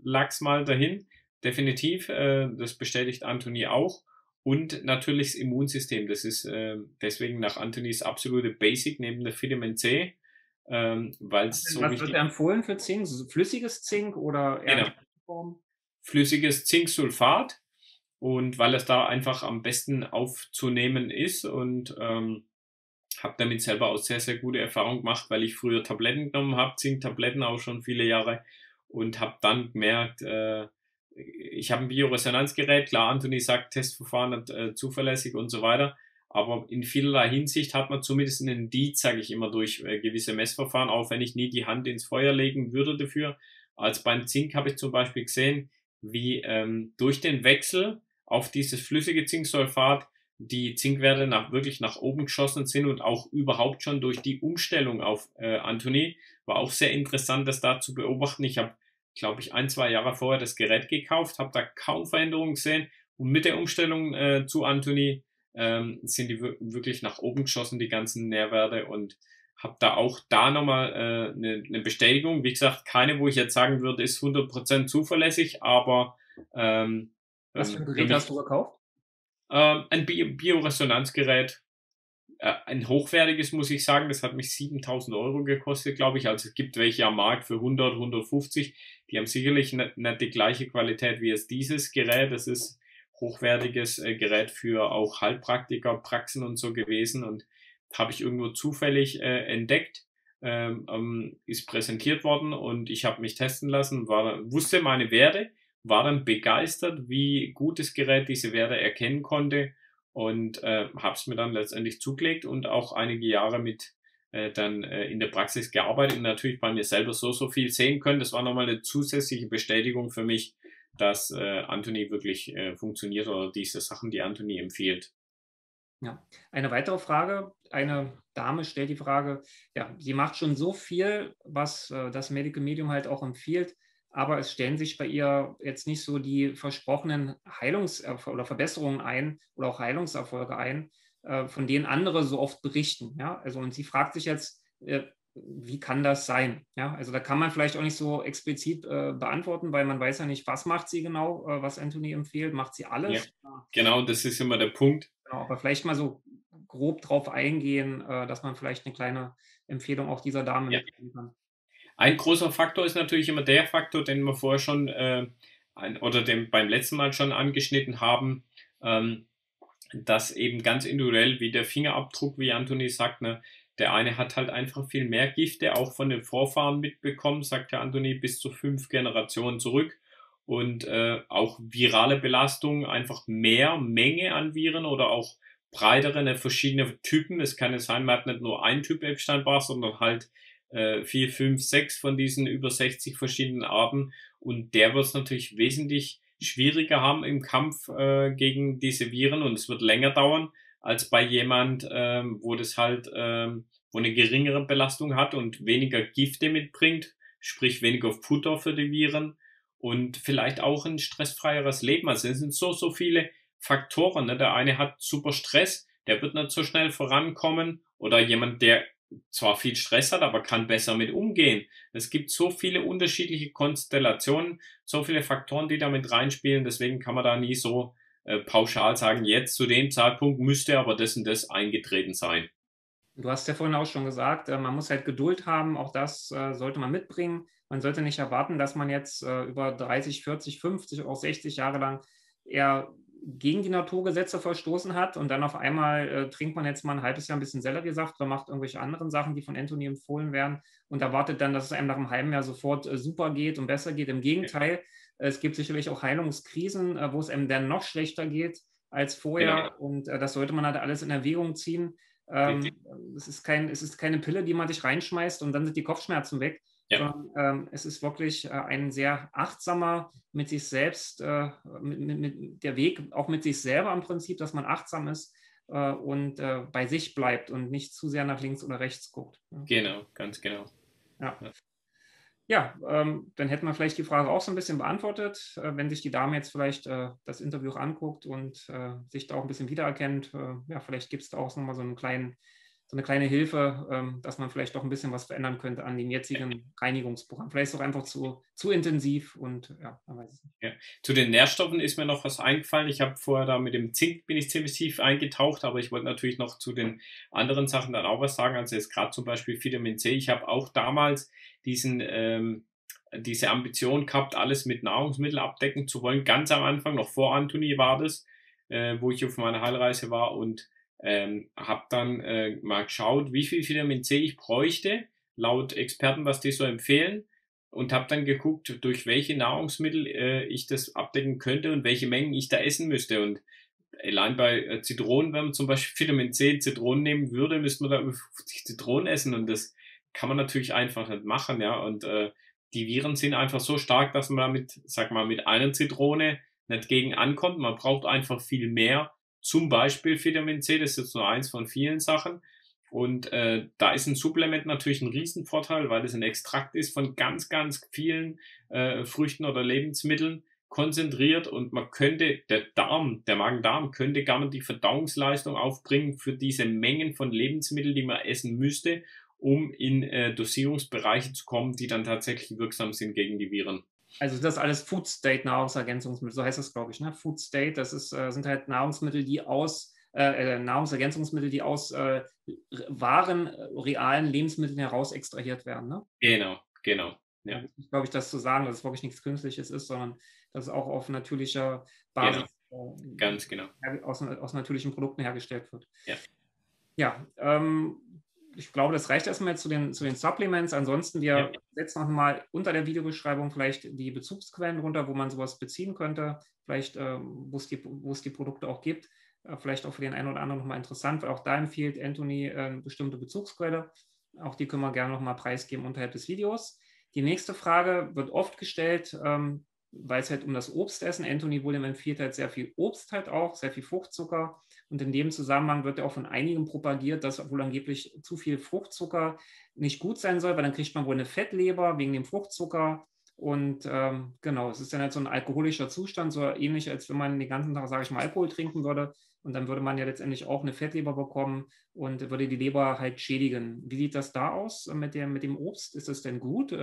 lag's mal dahin. Definitiv, das bestätigt Anthony auch. Und natürlich das Immunsystem. Das ist deswegen nach Anthonys absolute Basic neben der Vitamin C, weil es so Was wird da wichtig ist. empfohlen für Zink? Flüssiges Zink oder eher Genau. in Form? Flüssiges Zinksulfat und weil es da einfach am besten aufzunehmen ist und habe damit selber auch sehr, sehr gute Erfahrungen gemacht, weil ich früher Tabletten genommen habe, Zinktabletten auch schon viele Jahre und habe dann gemerkt, ich habe ein Bioresonanzgerät, klar, Anthony sagt, Testverfahren zuverlässig und so weiter, aber in vielerlei Hinsicht hat man zumindest einen Indiz, sage ich immer, durch gewisse Messverfahren, auch wenn ich nie die Hand ins Feuer legen würde dafür. Als beim Zink habe ich zum Beispiel gesehen, wie durch den Wechsel auf dieses flüssige Zinksulfat die Zinkwerte wirklich nach oben geschossen sind und auch überhaupt schon durch die Umstellung auf Anthony. War auch sehr interessant, das da zu beobachten. Ich habe, glaube ich, 1, 2 Jahre vorher das Gerät gekauft, habe da kaum Veränderungen gesehen und mit der Umstellung zu Anthony sind die wirklich nach oben geschossen, die ganzen Nährwerte, und habe da auch nochmal eine Bestätigung. Wie gesagt, keine, wo ich jetzt sagen würde, ist 100% zuverlässig, aber Was für ein für Gerät hast mich du gekauft? ein Bioresonanzgerät, ein hochwertiges, muss ich sagen. Das hat mich 7.000 € gekostet, glaube ich. Also es gibt welche am Markt für 100, 150. Die haben sicherlich nicht die gleiche Qualität wie jetzt dieses Gerät. Das ist hochwertiges Gerät für auch Heilpraktiker, Praxen und so gewesen, und habe ich irgendwo zufällig entdeckt. Ist präsentiert worden und ich habe mich testen lassen, wusste meine Werte, war dann begeistert, wie gut das Gerät diese Werte erkennen konnte, und habe es mir dann letztendlich zugelegt und auch einige Jahre mit dann in der Praxis gearbeitet und natürlich bei mir selber so viel sehen können. Das war nochmal eine zusätzliche Bestätigung für mich, dass Anthony wirklich funktioniert, oder diese Sachen, die Anthony empfiehlt. Ja. Eine weitere Frage, eine Dame stellt die Frage, ja, sie macht schon so viel, was das Medical Medium halt auch empfiehlt, aber es stellen sich bei ihr jetzt nicht so die versprochenen oder Verbesserungen ein oder auch Heilungserfolge ein, von denen andere so oft berichten. Ja? Also, und sie fragt sich jetzt, wie kann das sein? Ja? Also da kann man vielleicht auch nicht so explizit beantworten, weil man weiß ja nicht, was macht sie genau, was Anthony empfiehlt. Macht sie Ja, alles? genau, das ist immer der Punkt. Genau, aber vielleicht mal so grob drauf eingehen, dass man vielleicht eine kleine Empfehlung auch dieser Dame Ja. mitgeben kann. Ein großer Faktor ist natürlich immer der Faktor, den wir vorher schon oder den beim letzten Mal schon angeschnitten haben, ähm, dass eben ganz individuell, wie der Fingerabdruck, wie Anthony sagt, ne, der eine hat halt einfach viel mehr Gifte, auch von den Vorfahren mitbekommen, sagt der Anthony, bis zu 5 Generationen zurück. Und auch virale Belastung, einfach mehr Menge an Viren oder auch breitere, verschiedene Typen. Es kann ja sein, man hat nicht nur einen Typ Epstein-Barr, sondern halt 4, 5, 6 von diesen über 60 verschiedenen Arten. Und der wird es natürlich wesentlich schwieriger haben im Kampf gegen diese Viren, und es wird länger dauern als bei jemand, wo das halt, wo eine geringere Belastung hat und weniger Gifte mitbringt, sprich weniger Futter für die Viren und vielleicht auch ein stressfreieres Leben. Also es sind so viele Faktoren. Ne? Der eine hat super Stress, der wird nicht so schnell vorankommen, oder jemand, der zwar viel Stress hat, aber kann besser mit umgehen. Es gibt so viele unterschiedliche Konstellationen, so viele Faktoren, die da mit reinspielen. Deswegen kann man da nie so pauschal sagen, jetzt zu dem Zeitpunkt müsste aber das und das eingetreten sein. Du hast ja vorhin auch schon gesagt, man muss halt Geduld haben, auch das sollte man mitbringen. Man sollte nicht erwarten, dass man jetzt über 30, 40, 50, auch 60 Jahre lang eher gegen die Naturgesetze verstoßen hat und dann auf einmal trinkt man jetzt mal ein halbes Jahr ein bisschen Selleriesaft oder macht irgendwelche anderen Sachen, die von Anthony empfohlen werden, und erwartet dann, dass es einem nach einem halben Jahr sofort super geht und besser geht. Im Gegenteil, es gibt sicherlich auch Heilungskrisen, wo es einem dann noch schlechter geht als Genau. vorher, und das sollte man halt alles in Erwägung ziehen. Richtig. Es ist keine Pille, die man sich reinschmeißt und dann sind die Kopfschmerzen weg, Ja, sondern es ist wirklich ein sehr achtsamer mit sich selbst, mit der Weg auch mit sich selber im Prinzip, dass man achtsam ist und bei sich bleibt und nicht zu sehr nach links oder rechts guckt. Ja. genau, ganz genau. Ja. Ja. Ja, dann hätten wir vielleicht die Frage auch so ein bisschen beantwortet. Wenn sich die Dame jetzt vielleicht das Interview auch anguckt und sich da auch ein bisschen wiedererkennt, ja, vielleicht gibt es da auch nochmal so eine kleine Hilfe, dass man vielleicht doch ein bisschen was verändern könnte an dem jetzigen Reinigungsprogramm. Vielleicht ist es auch einfach zu intensiv und ja, man weiß es nicht. Ja. Zu den Nährstoffen ist mir noch was eingefallen. Ich habe vorher da mit dem Zink bin ich ziemlich tief eingetaucht, aber ich wollte natürlich noch zu den anderen Sachen dann auch was sagen. Also jetzt gerade zum Beispiel Vitamin C. Ich habe auch damals diese Ambition gehabt, alles mit Nahrungsmitteln abdecken zu wollen. Ganz am Anfang, noch vor Anthony war das, wo ich auf meiner Heilreise war, und Habe dann mal geschaut, wie viel Vitamin C ich bräuchte, laut Experten, was die so empfehlen, und habe dann geguckt, durch welche Nahrungsmittel ich das abdecken könnte und welche Mengen ich da essen müsste. Und allein bei Zitronen, wenn man zum Beispiel Vitamin C Zitronen nehmen würde, müsste man da über 50 Zitronen essen, und das kann man natürlich einfach nicht machen, ja. Und die Viren sind einfach so stark, dass man damit, sag mal, mit einer Zitrone nicht gegen ankommt. Man braucht einfach viel mehr, zum Beispiel Vitamin C, das ist jetzt nur eins von vielen Sachen. Und da ist ein Supplement natürlich ein Riesenvorteil, weil es ein Extrakt ist von ganz, ganz vielen Früchten oder Lebensmitteln konzentriert, und man könnte, der Magen-Darm könnte gar nicht die Verdauungsleistung aufbringen für diese Mengen von Lebensmitteln, die man essen müsste, um in Dosierungsbereiche zu kommen, die dann tatsächlich wirksam sind gegen die Viren. Also das alles Food State Nahrungsergänzungsmittel, so heißt das, glaube ich, ne? Food State, das ist, sind halt Nahrungsmittel, die aus Nahrungsergänzungsmittel, die aus wahren, realen Lebensmitteln heraus extrahiert werden. Ne? Genau, genau. Ja. Also, glaube ich, das zu sagen, dass es wirklich nichts Künstliches ist, sondern dass es auch auf natürlicher Basis ganz genau. aus natürlichen Produkten hergestellt wird. Ja, ja ich glaube, das reicht erstmal zu den Supplements. Ansonsten, wir setzen noch mal unter der Videobeschreibung vielleicht die Bezugsquellen runter, wo man sowas beziehen könnte, vielleicht wo es die Produkte auch gibt. Vielleicht auch für den einen oder anderen nochmal interessant, weil auch da empfiehlt Anthony eine bestimmte Bezugsquelle. Auch die können wir gerne nochmal preisgeben unterhalb des Videos. Die nächste Frage wird oft gestellt, weil es halt um das Obstessen. Anthony William empfiehlt halt sehr viel Obst halt auch, sehr viel Fruchtzucker. Und in dem Zusammenhang wird ja auch von einigen propagiert, dass wohl angeblich zu viel Fruchtzucker nicht gut sein soll, weil dann kriegt man wohl eine Fettleber wegen dem Fruchtzucker. Und genau, es ist dann halt so ein alkoholischer Zustand, so ähnlich, als wenn man den ganzen Tag, sage ich mal, Alkohol trinken würde. Und dann würde man ja letztendlich auch eine Fettleber bekommen und würde die Leber halt schädigen. Wie sieht das da aus mit dem Obst? Ist das denn gut?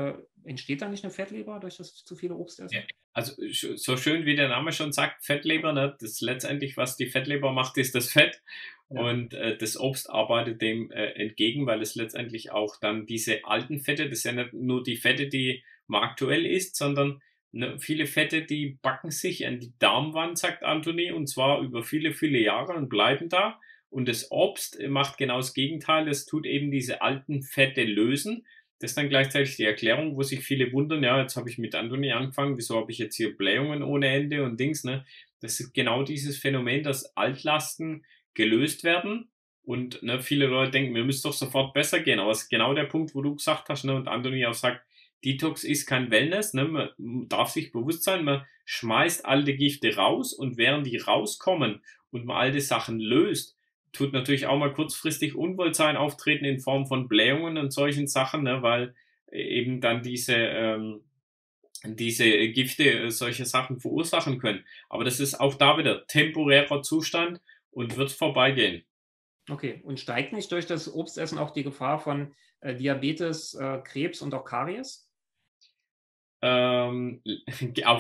Entsteht da nicht eine Fettleber durch das zu viele Obst essen? Ja. Also so schön wie der Name schon sagt, Fettleber, ne, das letztendlich, was die Fettleber macht, ist das Fett. Ja. Und das Obst arbeitet dem entgegen, weil es letztendlich auch dann diese alten Fette, das ist ja nicht nur die Fette, die man aktuell isst, sondern viele Fette, die backen sich an die Darmwand, sagt Anthony, und zwar über viele, viele Jahre und bleiben da. Und das Obst macht genau das Gegenteil, es tut eben diese alten Fette lösen. Das ist dann gleichzeitig die Erklärung, wo sich viele wundern, ja, jetzt habe ich mit Anthony angefangen, wieso habe ich jetzt hier Blähungen ohne Ende und Dings, ne? Das ist genau dieses Phänomen, dass Altlasten gelöst werden. Und ne, viele Leute denken, mir müsste doch sofort besser gehen. Aber es ist genau der Punkt, wo du gesagt hast, ne, und Anthony auch sagt, Detox ist kein Wellness, ne? Man darf sich bewusst sein, man schmeißt alte Gifte raus, und während die rauskommen und man alte Sachen löst, tut natürlich auch mal kurzfristig Unwohlsein auftreten in Form von Blähungen und solchen Sachen, ne? Weil eben dann diese Gifte solche Sachen verursachen können. Aber das ist auch da wieder temporärer Zustand und wird vorbeigehen. Okay, und steigt nicht durch das Obstessen auch die Gefahr von Diabetes, Krebs und auch Karies? Auch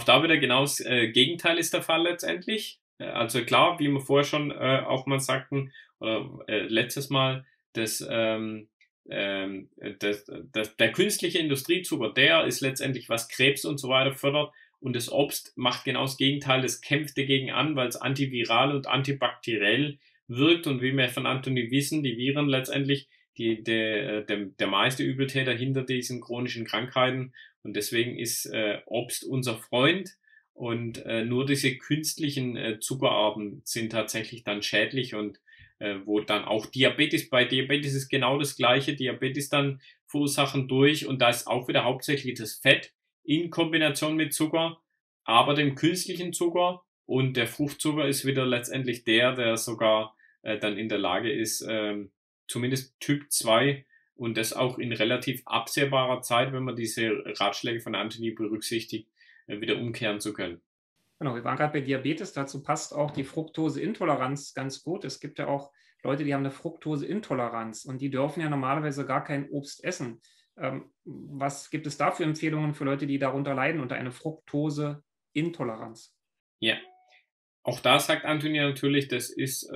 da wieder genau das Gegenteil ist der Fall letztendlich. Also klar, wie wir vorher schon auch mal sagten, letztes Mal, der künstliche Industriezucker, der ist letztendlich, was Krebs und so weiter fördert, und das Obst macht genau das Gegenteil, das kämpft dagegen an, weil es antiviral und antibakteriell wirkt, und wie wir von Anthony wissen, die Viren letztendlich der meiste Übeltäter hinter diesen chronischen Krankheiten, und deswegen ist Obst unser Freund, und nur diese künstlichen Zuckerarten sind tatsächlich dann schädlich, und wo dann auch bei Diabetes ist genau das gleiche, Diabetes dann verursachen durch, und da ist auch wieder hauptsächlich das Fett in Kombination mit Zucker, aber dem künstlichen Zucker, und der Fruchtzucker ist wieder letztendlich der sogar dann in der Lage ist, zumindest Typ 2, und das auch in relativ absehbarer Zeit, wenn man diese Ratschläge von Anthony berücksichtigt, wieder umkehren zu können. Genau, wir waren gerade bei Diabetes, dazu passt auch die Fructoseintoleranz ganz gut. Es gibt ja auch Leute, die haben eine Fructoseintoleranz, und die dürfen ja normalerweise gar kein Obst essen. Was gibt es da für Empfehlungen für Leute, die darunter leiden, unter einer Fructoseintoleranz? Ja, auch da sagt Anthony natürlich, das ist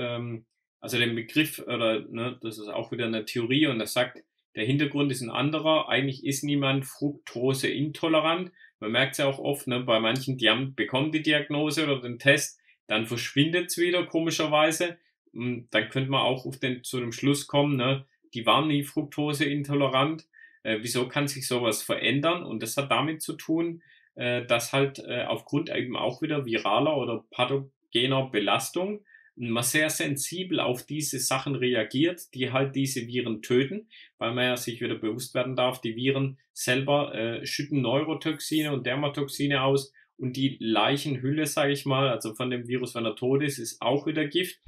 also den Begriff, oder ne, das ist auch wieder eine Theorie, und das sagt, der Hintergrund ist ein anderer. Eigentlich ist niemand fruktoseintolerant. Man merkt es ja auch oft, ne, bei manchen, bekommen die Diagnose oder den Test, dann verschwindet es wieder, komischerweise. dann könnte man auch zu dem Schluss kommen, ne, die waren nie fruktoseintolerant. Wieso kann sich sowas verändern? Und das hat damit zu tun, dass halt aufgrund eben auch wieder viraler oder pathogener Belastung man sehr sensibel auf diese Sachen reagiert, die halt diese Viren töten, weil man ja sich wieder bewusst werden darf, die Viren selber schütten Neurotoxine und Dermatoxine aus und die Leichenhülle, sage ich mal, also von dem Virus, wenn er tot ist auch wieder Gift.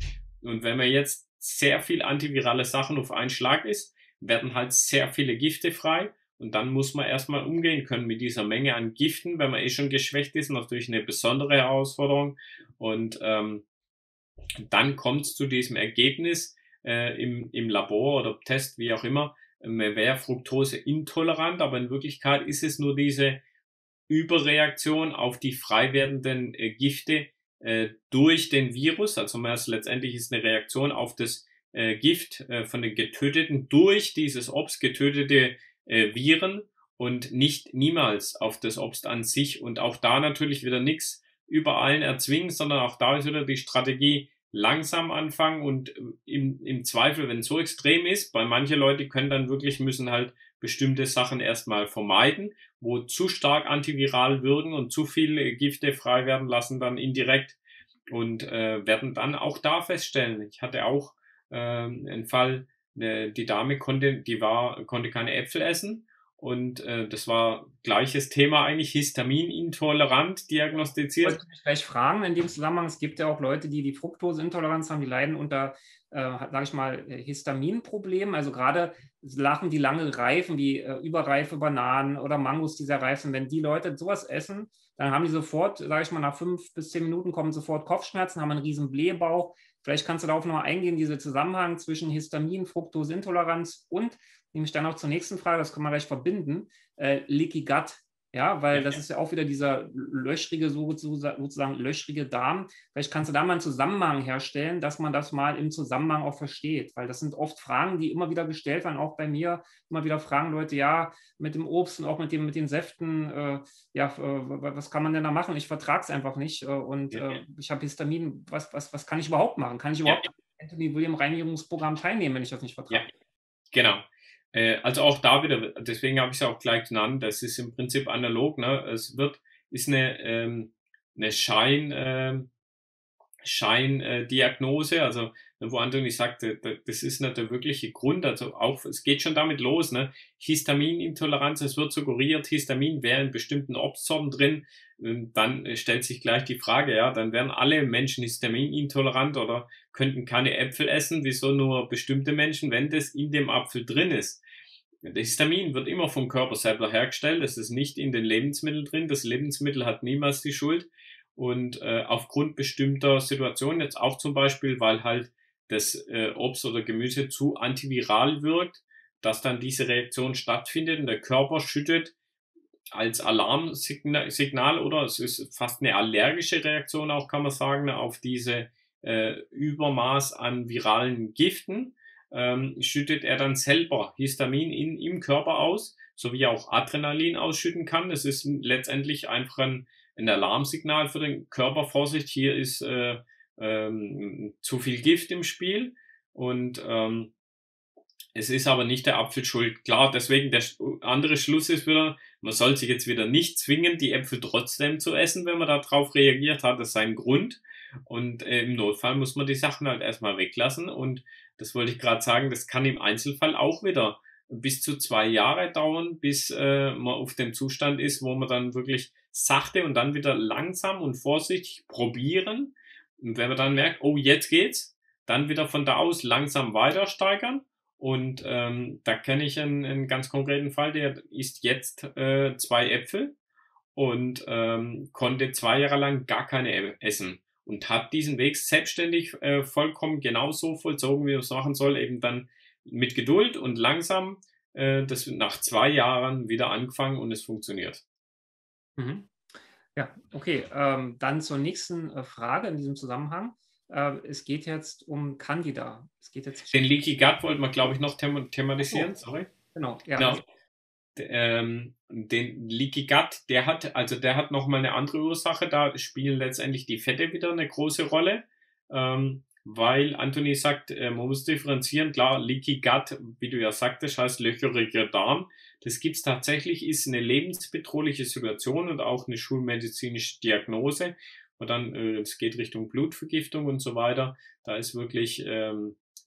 Und wenn man jetzt sehr viel antivirale Sachen auf einen Schlag ist, werden halt sehr viele Gifte frei. Und dann muss man erstmal umgehen können mit dieser Menge an Giften, wenn man schon geschwächt ist, natürlich eine besondere Herausforderung. Und dann kommt es zu diesem Ergebnis im Labor oder Test, wie auch immer, man wäre Fructose intolerant, aber in Wirklichkeit ist es nur diese Überreaktion auf die frei werdenden Gifte durch den Virus. Also letztendlich ist eine Reaktion auf das Gift von den Getöteten durch dieses Obst getötete Viren und niemals auf das Obst an sich. Und auch da natürlich wieder nichts über allen erzwingen, sondern auch da ist wieder die Strategie langsam anfangen und im Zweifel, wenn es so extrem ist, bei manche Leute müssen halt bestimmte Sachen erstmal vermeiden, wo zu stark antiviral wirken und zu viele Gifte frei werden lassen, dann indirekt und werden dann auch da feststellen. Ich hatte auch einen Fall, die Dame konnte keine Äpfel essen und das war gleiches Thema eigentlich, histaminintolerant diagnostiziert. Ich wollte mich gleich fragen in dem Zusammenhang, es gibt ja auch Leute, die Fructoseintoleranz haben, die leiden unter, sage ich mal, Histaminproblemen. Also gerade Sachen, die lange reifen, wie überreife Bananen oder Mangos, die sehr reif sind. Wenn die Leute sowas essen, dann haben die sofort, sage ich mal, nach 5 bis 10 Minuten kommen sofort Kopfschmerzen, haben einen riesen Blähbauch. Vielleicht kannst du darauf noch mal eingehen, diese Zusammenhang zwischen Histamin, Fructoseintoleranz und, nämlich dann auch zur nächsten Frage, das kann man gleich verbinden, Leaky Gut. Ja, weil das ist ja auch wieder dieser löchrige, sozusagen löchrige Darm. Vielleicht kannst du da mal einen Zusammenhang herstellen, dass man das mal im Zusammenhang auch versteht. Weil das sind oft Fragen, die immer wieder gestellt werden, auch bei mir. Immer wieder fragen Leute, ja, mit dem Obst und auch mit den Säften, was kann man denn da machen? Ich vertrage es einfach nicht. Ich habe Histamin, was kann ich überhaupt machen? Kann ich überhaupt am Anthony William Reinigungsprogramm teilnehmen, wenn ich das nicht vertrage? Ja, genau. Also auch da wieder, deswegen habe ich es auch gleich genannt, das ist im Prinzip analog, ne? Ist eine Scheindiagnose, also wo Anthony sagte, das ist nicht der wirkliche Grund, also auch, es geht schon damit los, ne? Histaminintoleranz, es wird suggeriert, Histamin wäre in bestimmten Obstsorten drin, dann stellt sich gleich die Frage, ja, dann wären alle Menschen histaminintolerant oder könnten keine Äpfel essen, wieso nur bestimmte Menschen, wenn das in dem Apfel drin ist. Das Histamin wird immer vom Körper selber hergestellt, es ist nicht in den Lebensmitteln drin, das Lebensmittel hat niemals die Schuld. Und aufgrund bestimmter Situationen, jetzt auch zum Beispiel, weil halt das Obst oder Gemüse zu antiviral wirkt, dass dann diese Reaktion stattfindet und der Körper schüttet als Alarmsignal oder es ist fast eine allergische Reaktion auch, kann man sagen, auf diese Übermaß an viralen Giften, schüttet er dann selber Histamin im Körper aus, so wie er auch Adrenalin ausschütten kann. Das ist letztendlich einfach ein Alarmsignal für den Körper. Vorsicht, hier ist zu viel Gift im Spiel und es ist aber nicht der Apfel schuld. Klar, deswegen der andere Schluss ist wieder, man soll sich jetzt wieder nicht zwingen, die Äpfel trotzdem zu essen, wenn man darauf reagiert hat. Das ist sein Grund. Und im Notfall muss man die Sachen halt erstmal weglassen. Und das wollte ich gerade sagen, das kann im Einzelfall auch wieder bis zu 2 Jahre dauern, bis man auf dem Zustand ist, wo man dann wirklich sachte und dann wieder langsam und vorsichtig probieren. Und wenn man dann merkt, oh, jetzt geht's, dann wieder von da aus langsam weiter steigern. Und da kenne ich einen ganz konkreten Fall, der isst jetzt 2 Äpfel und konnte 2 Jahre lang gar keine essen und hat diesen Weg selbstständig vollkommen genauso vollzogen, wie er es machen soll, eben dann mit Geduld und langsam das nach 2 Jahren wieder angefangen und es funktioniert. Mhm. Ja, okay. Dann zur nächsten Frage in diesem Zusammenhang. Es geht jetzt um Candida. Den Leaky Gut wollten wir, glaube ich, noch thematisieren. Sorry. Genau, ja. Genau. Den Leaky Gut, der hat nochmal eine andere Ursache. Da spielen letztendlich die Fette wieder eine große Rolle, weil weil Anthony sagt, man muss differenzieren. Klar, Leaky Gut, wie du ja sagtest, heißt löcheriger Darm. Das gibt es tatsächlich, ist eine lebensbedrohliche Situation und auch eine schulmedizinische Diagnose. Und dann, es geht Richtung Blutvergiftung und so weiter. Da ist wirklich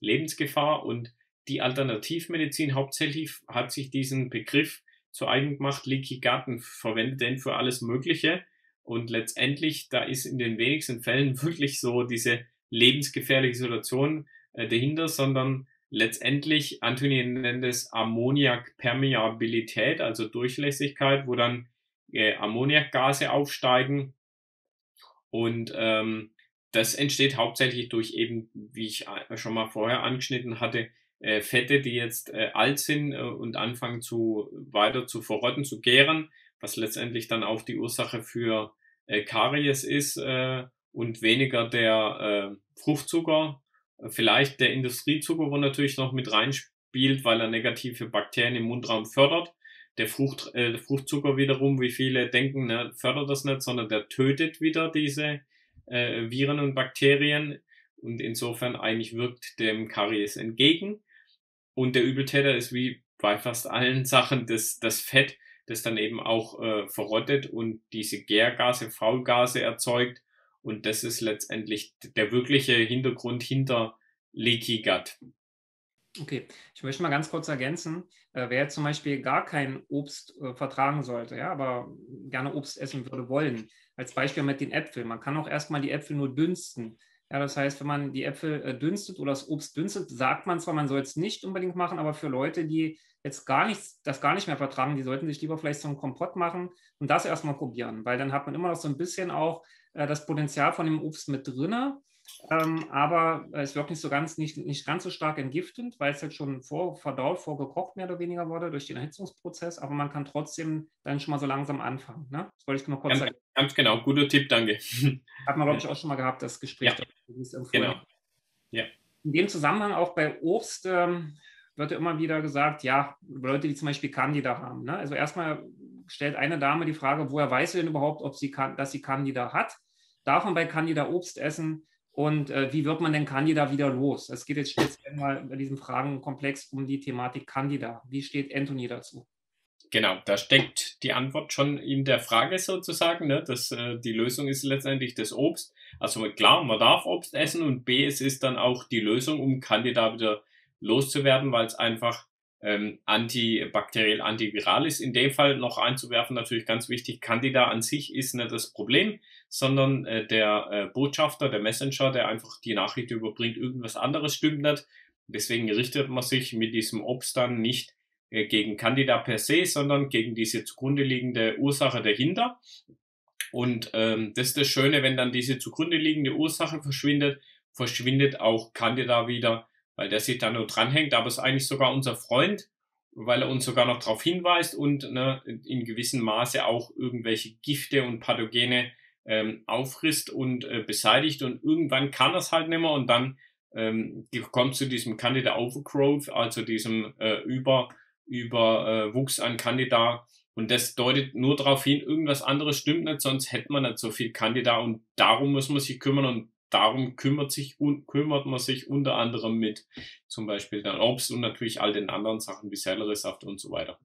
Lebensgefahr, und die Alternativmedizin hauptsächlich hat sich diesen Begriff zu eigen gemacht, Leaky Gut, und verwendet den für alles Mögliche. Und letztendlich, da ist in den wenigsten Fällen wirklich so diese lebensgefährliche Situation dahinter, sondern letztendlich, Anthony nennt es Ammoniakpermeabilität, also Durchlässigkeit, wo dann Ammoniakgase aufsteigen, und das entsteht hauptsächlich durch eben, wie ich schon mal vorher angeschnitten hatte, Fette, die jetzt alt sind und anfangen weiter zu verrotten, zu gären, was letztendlich dann auch die Ursache für Karies ist, und weniger der Fruchtzucker, vielleicht der Industriezucker, wo natürlich noch mit reinspielt, weil er negative Bakterien im Mundraum fördert. Der Fruchtzucker wiederum, wie viele denken, ne, fördert das nicht, sondern der tötet wieder diese Viren und Bakterien, und insofern eigentlich wirkt dem Karies entgegen. Und der Übeltäter ist wie bei fast allen Sachen das Fett, das dann eben auch verrottet und diese Gärgase, Faulgase erzeugt. Und das ist letztendlich der wirkliche Hintergrund hinter Leaky Gut. Okay, ich möchte mal ganz kurz ergänzen, wer jetzt zum Beispiel gar kein Obst vertragen sollte, ja, aber gerne Obst essen würde wollen, als Beispiel mit den Äpfeln. Man kann auch erstmal die Äpfel nur dünsten. Ja, das heißt, wenn man die Äpfel dünstet oder das Obst dünstet, sagt man zwar, man soll es nicht unbedingt machen, aber für Leute, die jetzt das gar nicht mehr vertragen, die sollten sich lieber vielleicht so einen Kompott machen und das erstmal probieren, weil dann hat man immer noch so ein bisschen auch das Potenzial von dem Obst mit drinne. Aber es wirkt nicht ganz so stark entgiftend, weil es jetzt schon verdaut, vorgekocht mehr oder weniger wurde durch den Erhitzungsprozess. Aber man kann trotzdem dann schon mal so langsam anfangen. Ne? Das wollte ich noch kurz sagen. Ganz genau, guter Tipp, danke. Hat man, glaube ich, auch schon mal gehabt, das Gespräch. Ja, genau. Ja. In dem Zusammenhang auch bei Obst wird ja immer wieder gesagt, ja, Leute, die zum Beispiel Candida haben. Ne? Also erstmal stellt eine Dame die Frage, woher weiß sie denn überhaupt, dass sie Candida hat? Darf man bei Candida Obst essen? Und wie wird man denn Candida wieder los? Es geht jetzt speziell mal bei diesem Fragenkomplex um die Thematik Candida. Wie steht Anthony dazu? Genau, da steckt die Antwort schon in der Frage sozusagen. Ne? Die Lösung ist letztendlich das Obst. Also klar, man darf Obst essen, und B, es ist dann auch die Lösung, um Candida wieder loszuwerden, weil es einfach antibakteriell, antiviral ist. In dem Fall noch einzuwerfen, natürlich ganz wichtig, Candida an sich ist nicht das Problem, sondern der Botschafter, der Messenger, der einfach die Nachricht überbringt, irgendwas anderes stimmt nicht. Deswegen richtet man sich mit diesem Obst dann nicht gegen Candida per se, sondern gegen diese zugrunde liegende Ursache dahinter. Und das ist das Schöne, wenn dann diese zugrunde liegende Ursache verschwindet, verschwindet auch Candida wieder, weil der sich da nur dranhängt, aber ist eigentlich sogar unser Freund, weil er uns sogar noch darauf hinweist und ne, in gewissem Maße auch irgendwelche Gifte und Pathogene auffrisst und beseitigt, und irgendwann kann er es halt nicht mehr, und dann kommt zu diesem Candida Overgrowth, also diesem Überwuchs an Candida, und das deutet nur darauf hin, irgendwas anderes stimmt nicht, sonst hätte man nicht so viel Candida, und darum muss man sich kümmern, und darum kümmert man sich unter anderem mit zum Beispiel dann Obst und natürlich all den anderen Sachen wie Selleriesaft und so weiter.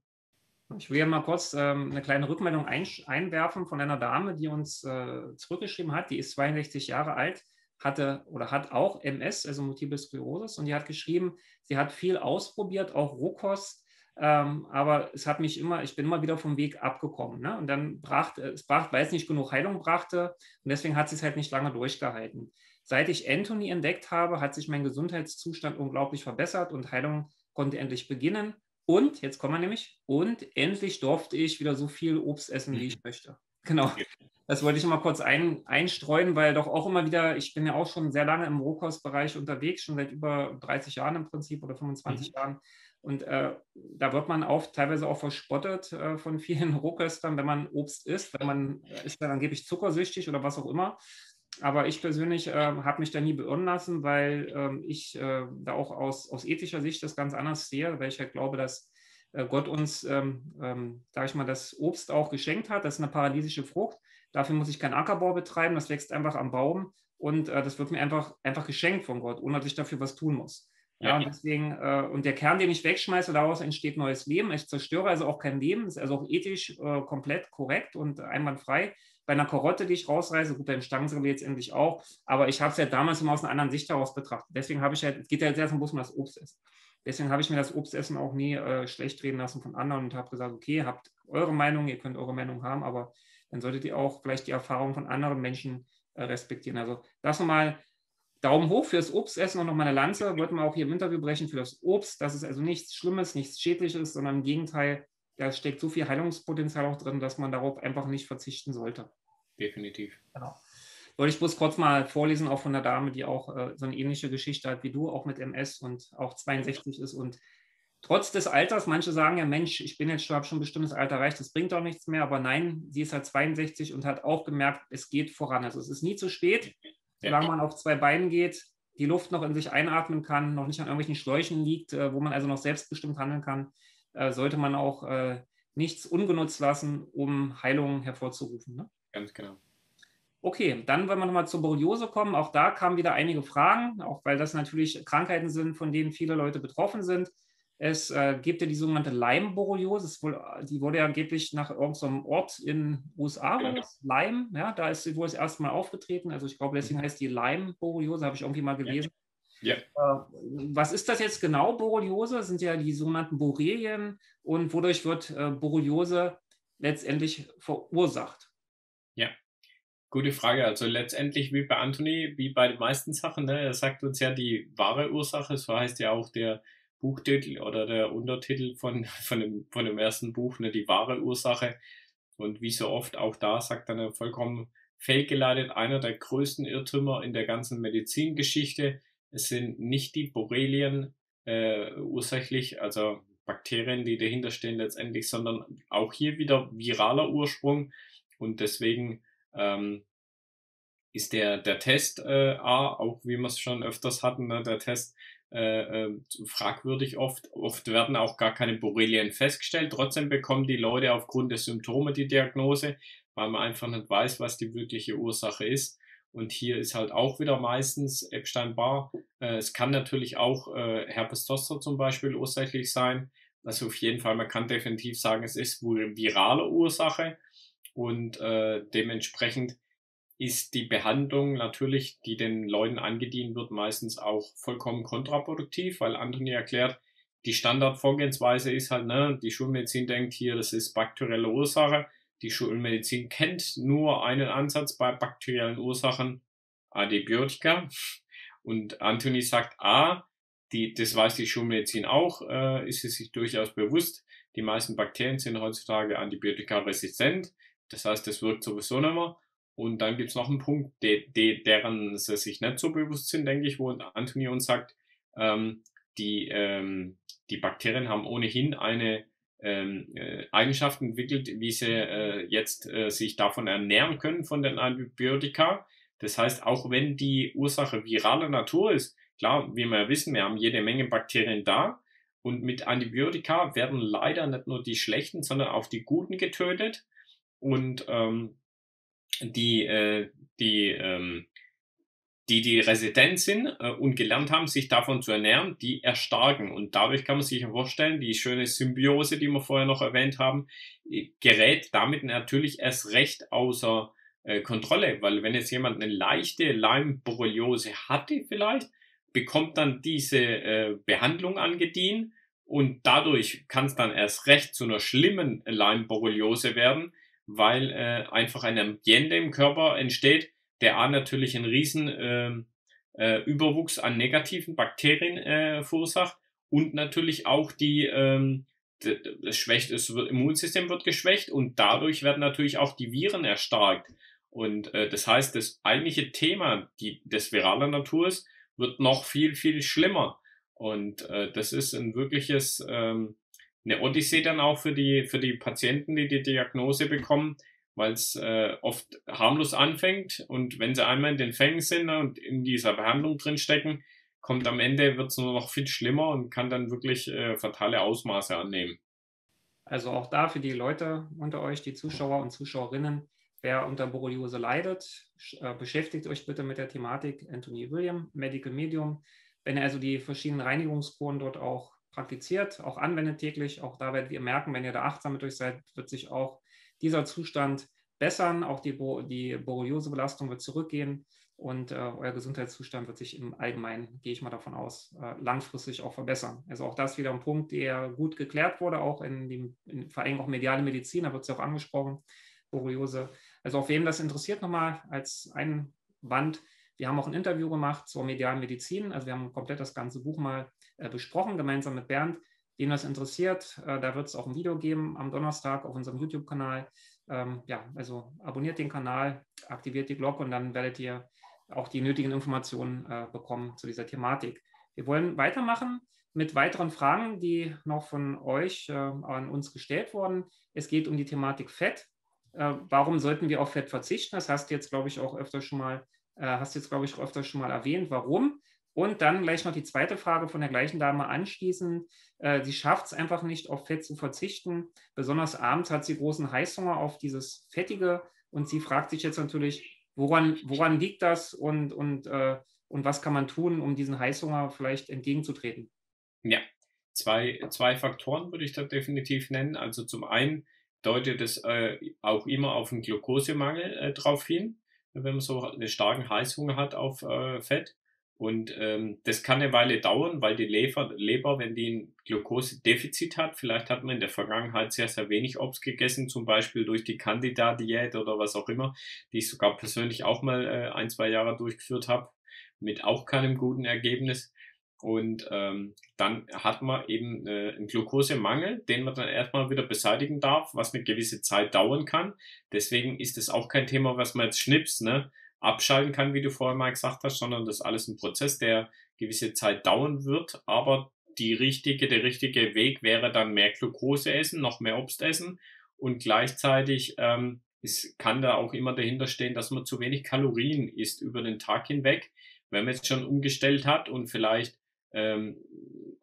Ich will ja mal kurz eine kleine Rückmeldung einwerfen von einer Dame, die uns zurückgeschrieben hat. Die ist 62 Jahre alt, hat auch MS, also Multiple Sklerose, und die hat geschrieben, sie hat viel ausprobiert, auch Rohkost, aber ich bin immer wieder vom Weg abgekommen. Ne? Und dann weil es nicht genug Heilung brachte, und deswegen hat sie es halt nicht lange durchgehalten. Seit ich Anthony entdeckt habe, hat sich mein Gesundheitszustand unglaublich verbessert und Heilung konnte endlich beginnen. Und, jetzt kommen wir nämlich, und endlich durfte ich wieder so viel Obst essen, wie ich möchte. Genau. Das wollte ich mal kurz einstreuen, weil doch auch immer wieder, ich bin ja auch schon sehr lange im Rohkostbereich unterwegs, schon seit über 30 Jahren im Prinzip oder 25 Jahren. Und da wird man teilweise auch verspottet von vielen Rohköstern, wenn man Obst isst, weil man ist dann angeblich zuckersüchtig oder was auch immer. Aber ich persönlich habe mich da nie beirren lassen, weil ich da auch aus ethischer Sicht das ganz anders sehe, weil ich halt glaube, dass Gott uns, sage ich mal, das Obst auch geschenkt hat. Das ist eine paradiesische Frucht. Dafür muss ich keinen Ackerbau betreiben. Das wächst einfach am Baum. und das wird mir einfach geschenkt von Gott, ohne dass ich dafür was tun muss. Ja, und Ja, deswegen, und der Kern, den ich wegschmeiße, daraus entsteht neues Leben. Ich zerstöre also auch kein Leben, das ist also auch ethisch komplett korrekt und einwandfrei. Bei einer Karotte, die ich rausreiße, gut, beim Stangenseln letztendlich auch, aber ich habe es ja damals immer aus einer anderen Sicht heraus betrachtet. Deswegen habe ich halt, es geht ja jetzt erstmal bloß um das Obstessen. Deswegen habe ich mir das Obstessen auch nie schlecht reden lassen von anderen und habe gesagt, okay, habt eure Meinung, ihr könnt eure Meinung haben, aber dann solltet ihr auch vielleicht die Erfahrung von anderen Menschen respektieren. Also das nochmal Daumen hoch fürs Obstessen und nochmal eine Lanze, wollten wir auch hier im Interview brechen für das Obst. Das ist also nichts Schlimmes, nichts Schädliches, sondern im Gegenteil, da steckt so viel Heilungspotenzial auch drin, dass man darauf einfach nicht verzichten sollte. definitiv. Genau. Wollte ich bloß kurz mal vorlesen, auch von der Dame, die auch so eine ähnliche Geschichte hat wie du, auch mit MS und auch 62 ist und trotz des Alters, manche sagen ja, Mensch, ich bin jetzt schon, habe schon ein bestimmtes Alter erreicht, das bringt doch nichts mehr, aber nein, sie ist halt 62 und hat auch gemerkt, es geht voran. Also es ist nie zu spät, solange man auf zwei Beinen geht, die Luft noch in sich einatmen kann, noch nicht an irgendwelchen Schläuchen liegt, wo man also noch selbstbestimmt handeln kann, sollte man auch nichts ungenutzt lassen, um Heilung hervorzurufen. Ne? Ganz genau. Okay, dann wollen wir nochmal zur Borreliose kommen. Auch da kamen wieder einige Fragen, auch weil das natürlich Krankheiten sind, von denen viele Leute betroffen sind. Es gibt ja die sogenannte Lyme-Borreliose. Die wurde ja angeblich nach irgendeinem Ort in den USA, war das? Lyme, ja, da ist sie wohl das erste Mal aufgetreten. Also ich glaube, deswegen heißt die Lyme-Borreliose, habe ich irgendwie mal gelesen. Ja. Was ist das jetzt genau, Borreliose? Das sind ja die sogenannten Borrelien. Und wodurch wird Borreliose letztendlich verursacht? Ja. Gute Frage. Also letztendlich wie bei Anthony, wie bei den meisten Sachen, ne, er sagt uns ja die wahre Ursache, so heißt ja auch der Buchtitel oder der Untertitel von dem ersten Buch, ne, die wahre Ursache. Und wie so oft auch da sagt er vollkommen fehlgeleitet, einer der größten Irrtümer in der ganzen Medizingeschichte. Es sind nicht die Borrelien ursächlich, also Bakterien, die dahinter stehen letztendlich, sondern auch hier wieder viraler Ursprung. Und deswegen ist der Test auch wie wir es schon öfters hatten, ne, der Test fragwürdig oft. Oft werden auch gar keine Borrelien festgestellt. Trotzdem bekommen die Leute aufgrund der Symptome die Diagnose, weil man einfach nicht weiß, was die wirkliche Ursache ist. Und hier ist halt auch wieder meistens Epstein-Barr. Es kann natürlich auch Herpes Zoster zum Beispiel ursächlich sein. Also auf jeden Fall, man kann definitiv sagen, es ist wohl virale Ursache und dementsprechend ist die Behandlung natürlich, die den Leuten angedient wird, meistens auch vollkommen kontraproduktiv, weil Anthony erklärt, die Standardvorgehensweise ist halt, ne, die Schulmedizin denkt hier, das ist bakterielle Ursache. Die Schulmedizin kennt nur einen Ansatz bei bakteriellen Ursachen, Antibiotika. Und Anthony sagt, das weiß die Schulmedizin auch, ist sie sich durchaus bewusst. Die meisten Bakterien sind heutzutage antibiotikaresistent. Das heißt, das wirkt sowieso nicht mehr. Und dann gibt's noch einen Punkt, deren sie sich nicht so bewusst sind, denke ich, wo Anthony uns sagt, die, die Bakterien haben ohnehin eine Eigenschaft entwickelt, wie sie jetzt sich davon ernähren können, von den Antibiotika. Das heißt, auch wenn die Ursache viraler Natur ist, klar, wie wir ja wissen, wir haben jede Menge Bakterien da. Und mit Antibiotika werden leider nicht nur die schlechten, sondern auch die guten getötet. Und die resident sind und gelernt haben, sich davon zu ernähren, die erstarken. Und dadurch kann man sich vorstellen, die schöne Symbiose, die wir vorher noch erwähnt haben, gerät damit natürlich erst recht außer Kontrolle. Weil wenn jetzt jemand eine leichte Lyme-Borreliose hatte vielleicht, bekommt dann diese Behandlung angedient und dadurch kann es dann erst recht zu einer schlimmen Lyme-Borreliose werden, weil einfach ein Ambiente im Körper entsteht, der natürlich einen riesen Überwuchs an negativen Bakterien verursacht und natürlich auch das Immunsystem wird geschwächt und dadurch werden natürlich auch die Viren erstarkt. Und das heißt, das eigentliche Thema, das viraler Natur ist, wird noch viel, viel schlimmer. Und das ist ein wirkliches eine Odyssee dann auch für die Patienten, die die Diagnose bekommen, weil es oft harmlos anfängt und wenn sie einmal in den Fängen sind, ne, und in dieser Behandlung drin stecken, kommt am Ende, wird es nur noch viel schlimmer und kann dann wirklich fatale Ausmaße annehmen. Also auch da für die Leute unter euch, die Zuschauer und Zuschauerinnen, wer unter Borreliose leidet, beschäftigt euch bitte mit der Thematik Anthony William, Medical Medium. Wenn ihr also die verschiedenen Reinigungskuren dort auch praktiziert, auch anwendet täglich, auch da werdet ihr merken, wenn ihr da achtsam mit euch seid, wird sich auch dieser Zustand bessern, auch die Borreliose-Belastung wird zurückgehen und euer Gesundheitszustand wird sich im Allgemeinen, gehe ich mal davon aus, langfristig auch verbessern. Also auch das wieder ein Punkt, der gut geklärt wurde, auch vor allem auch mediale Medizin, da wird es ja auch angesprochen, Borreliose. Also auf wen das interessiert, nochmal als Einwand, wir haben auch ein Interview gemacht zur medialen Medizin, also wir haben komplett das ganze Buch mal besprochen, gemeinsam mit Bernd. Wen das interessiert, da wird es auch ein Video geben am Donnerstag auf unserem YouTube-Kanal. Ja, also abonniert den Kanal, aktiviert die Glocke und dann werdet ihr auch die nötigen Informationen bekommen zu dieser Thematik. Wir wollen weitermachen mit weiteren Fragen, die noch von euch an uns gestellt wurden. Es geht um die Thematik Fett. Warum sollten wir auf Fett verzichten? Das hast du jetzt, glaube ich, auch öfter schon mal, erwähnt. Warum? Und dann gleich noch die zweite Frage von der gleichen Dame anschließend. Sie schafft es einfach nicht, auf Fett zu verzichten. Besonders abends hat sie großen Heißhunger auf dieses Fettige. Und sie fragt sich jetzt natürlich, woran liegt das und was kann man tun, um diesen Heißhunger vielleicht entgegenzutreten? Ja, zwei Faktoren würde ich da definitiv nennen. Also zum einen deutet es auch immer auf einen Glukosemangel drauf hin, wenn man so einen starken Heißhunger hat auf Fett. Und das kann eine Weile dauern, weil die Leber, wenn die ein Glukosedefizit hat, vielleicht hat man in der Vergangenheit sehr, sehr wenig Obst gegessen, zum Beispiel durch die Candida-Diät oder was auch immer, die ich sogar persönlich auch mal 1-2 Jahre durchgeführt habe, mit auch keinem guten Ergebnis. Und dann hat man eben einen Glukosemangel, den man dann erstmal wieder beseitigen darf, was eine gewisse Zeit dauern kann. Deswegen ist es auch kein Thema, was man jetzt schnips, ne, abschalten kann, wie du vorher mal gesagt hast, sondern das ist alles ein Prozess, der gewisse Zeit dauern wird. Aber der richtige Weg wäre dann mehr Glukose essen, noch mehr Obst essen und gleichzeitig kann da auch immer dahinter stehen, dass man zu wenig Kalorien isst über den Tag hinweg. Wenn man jetzt schon umgestellt hat und vielleicht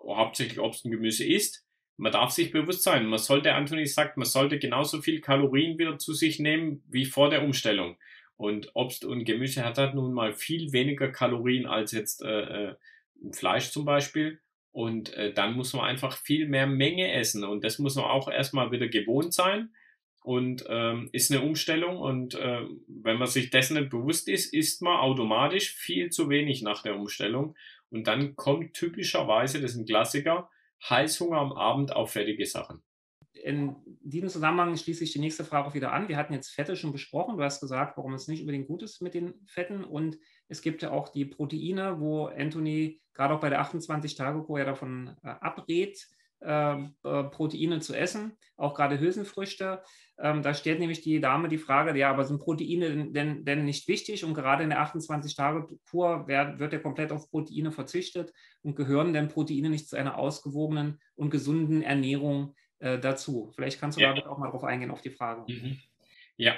hauptsächlich Obst und Gemüse isst, man darf sich bewusst sein, Anthony sagt, man sollte genauso viel Kalorien wieder zu sich nehmen wie vor der Umstellung. Und Obst und Gemüse hat halt nun mal viel weniger Kalorien als jetzt Fleisch zum Beispiel. Und dann muss man einfach viel mehr Menge essen. Und das muss man auch erstmal wieder gewohnt sein. Und ist eine Umstellung. Und wenn man sich dessen nicht bewusst ist, isst man automatisch viel zu wenig nach der Umstellung. Und dann kommt typischerweise, das ist ein Klassiker, Heißhunger am Abend auf fettige Sachen. In diesem Zusammenhang schließe ich die nächste Frage auch wieder an. Wir hatten jetzt Fette schon besprochen. Du hast gesagt, warum es nicht unbedingt gut ist mit den Fetten. Und es gibt ja auch die Proteine, wo Anthony gerade auch bei der 28-Tage-Kur ja davon abrät, Proteine zu essen, auch gerade Hülsenfrüchte. Da stellt nämlich die Dame die Frage, ja, aber sind Proteine denn nicht wichtig? Und gerade in der 28-Tage-Kur wird ja komplett auf Proteine verzichtet und gehören denn Proteine nicht zu einer ausgewogenen und gesunden Ernährung dazu? Vielleicht kannst du damit auch mal drauf eingehen, auf die Frage. Mhm. Ja,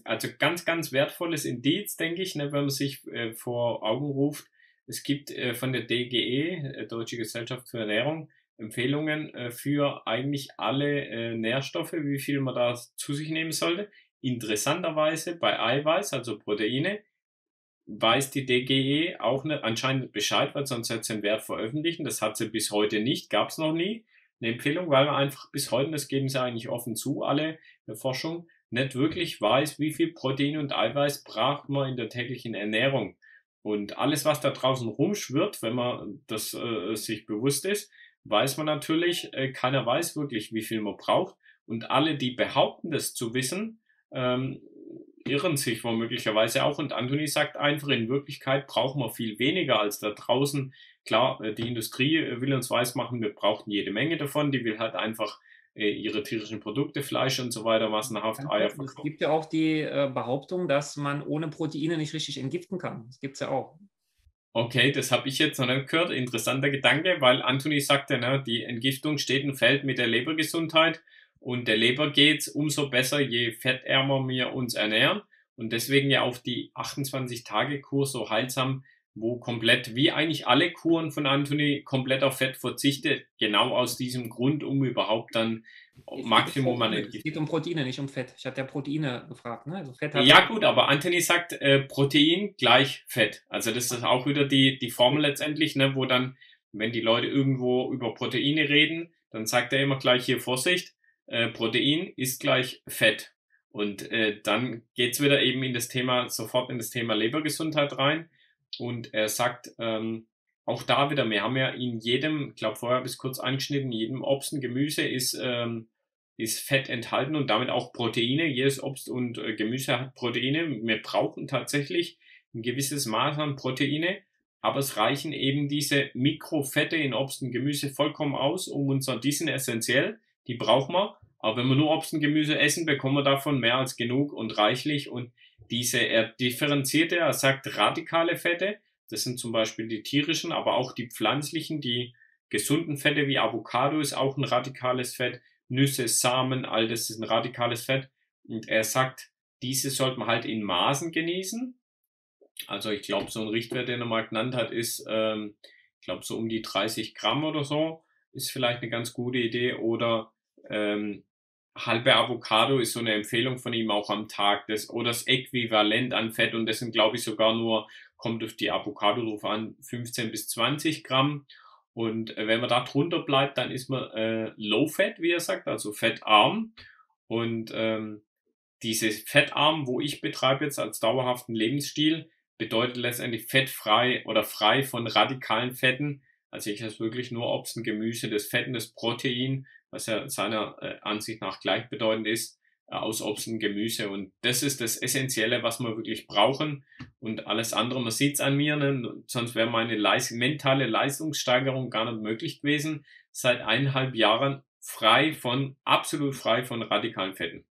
also ganz, ganz wertvolles Indiz, denke ich, ne, wenn man sich vor Augen ruft. Es gibt von der DGE, Deutsche Gesellschaft für Ernährung, Empfehlungen für eigentlich alle Nährstoffe, wie viel man da zu sich nehmen sollte. Interessanterweise bei Eiweiß, also Proteine, weiß die DGE auch nicht, anscheinend Bescheid, weil sonst hätte sie einen Wert veröffentlichen. Das hat sie bis heute nicht, gab es noch nie. Eine Empfehlung, weil man einfach bis heute, das geben sie eigentlich offen zu, alle der Forschung, nicht wirklich weiß, wie viel Protein und Eiweiß braucht man in der täglichen Ernährung. Und alles, was da draußen rumschwirrt, wenn man das sich bewusst ist, weiß man natürlich, keiner weiß wirklich, wie viel man braucht. Und alle, die behaupten, das zu wissen, irren sich womöglicherweise auch. Und Anthony sagt einfach, in Wirklichkeit brauchen wir viel weniger als da draußen. Klar, die Industrie will uns weismachen, wir brauchen jede Menge davon. Die will halt einfach ihre tierischen Produkte, Fleisch und so weiter, massenhaft Eier verkaufen. Es gibt ja auch die Behauptung, dass man ohne Proteine nicht richtig entgiften kann. Das gibt es ja auch. Okay, das habe ich jetzt noch nicht gehört. Interessanter Gedanke, weil Anthony sagte, ne, die Entgiftung steht und fällt mit der Lebergesundheit. Und der Leber geht's umso besser, je fettärmer wir uns ernähren. Und deswegen ja auch die 28-Tage-Kur so heilsam, wo komplett, wie eigentlich alle Kuren von Anthony, komplett auf Fett verzichtet, genau aus diesem Grund, um überhaupt dann Maximum an Es geht um Proteine, nicht um Fett. Ich hatte ja Proteine gefragt, ne? Also Fett hat Ja gut, aber Anthony sagt Protein gleich Fett. Also das ist auch wieder die Formel letztendlich, ne, wo dann, wenn die Leute irgendwo über Proteine reden, dann sagt er immer gleich hier Vorsicht, Protein ist gleich Fett. Und dann geht's wieder eben sofort in das Thema Lebergesundheit rein. Und er sagt, auch da wieder, wir haben ja in jedem, ich glaube vorher bis kurz angeschnitten, in jedem Obst und Gemüse ist Fett enthalten und damit auch Proteine. Jedes Obst und Gemüse hat Proteine. Wir brauchen tatsächlich ein gewisses Maß an Proteine, aber es reichen eben diese Mikrofette in Obst und Gemüse vollkommen aus, die sind essentiell, die brauchen wir. Aber wenn wir nur Obst und Gemüse essen, bekommen wir davon mehr als genug und reichlich. Und er differenzierte, er sagt radikale Fette, das sind zum Beispiel die tierischen, aber auch die pflanzlichen, die gesunden Fette wie Avocado ist auch ein radikales Fett. Nüsse, Samen, all das ist ein radikales Fett. Und er sagt, diese sollte man halt in Maßen genießen. Also ich glaube, so ein Richtwert, den er mal genannt hat, ist, ich glaube, so um die 30 Gramm oder so, ist vielleicht eine ganz gute Idee. Oder halbe Avocado ist so eine Empfehlung von ihm auch am Tag. Oder das Äquivalent an Fett, und das sind, glaube ich, sogar nur, kommt auf die Avocado drauf an, 15 bis 20 Gramm. Und wenn man da drunter bleibt, dann ist man low fat, wie er sagt, also fettarm. Und dieses fettarm, wo ich betreibe jetzt als dauerhaften Lebensstil, bedeutet letztendlich fettfrei oder frei von radikalen Fetten. Also ich esse wirklich nur Obst und Gemüse, das Fett und das Protein, was ja seiner Ansicht nach gleichbedeutend ist, aus Obst und Gemüse. Und das ist das Essentielle, was wir wirklich brauchen. Und alles andere, man sieht's an mir, ne? Sonst wäre meine mentale Leistungssteigerung gar nicht möglich gewesen. Seit 1,5 Jahren absolut frei von radikalen Fetten.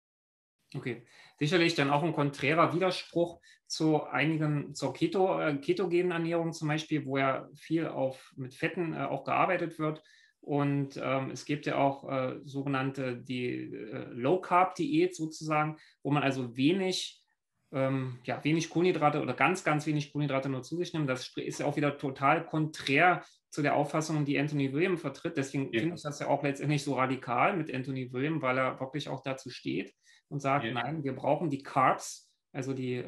Okay, sicherlich dann auch ein konträrer Widerspruch zur ketogenen Ernährung zum Beispiel, wo ja viel mit Fetten auch gearbeitet wird. Und es gibt ja auch sogenannte Low-Carb-Diät sozusagen, wo man also wenig Kohlenhydrate oder ganz, ganz wenig Kohlenhydrate nur zu sich nimmt. Das ist ja auch wieder total konträr zu der Auffassung, die Anthony William vertritt. Deswegen finde ich das ja auch letztendlich so radikal mit Anthony William, weil er wirklich auch dazu steht und sagt, nein, wir brauchen die Carbs, also die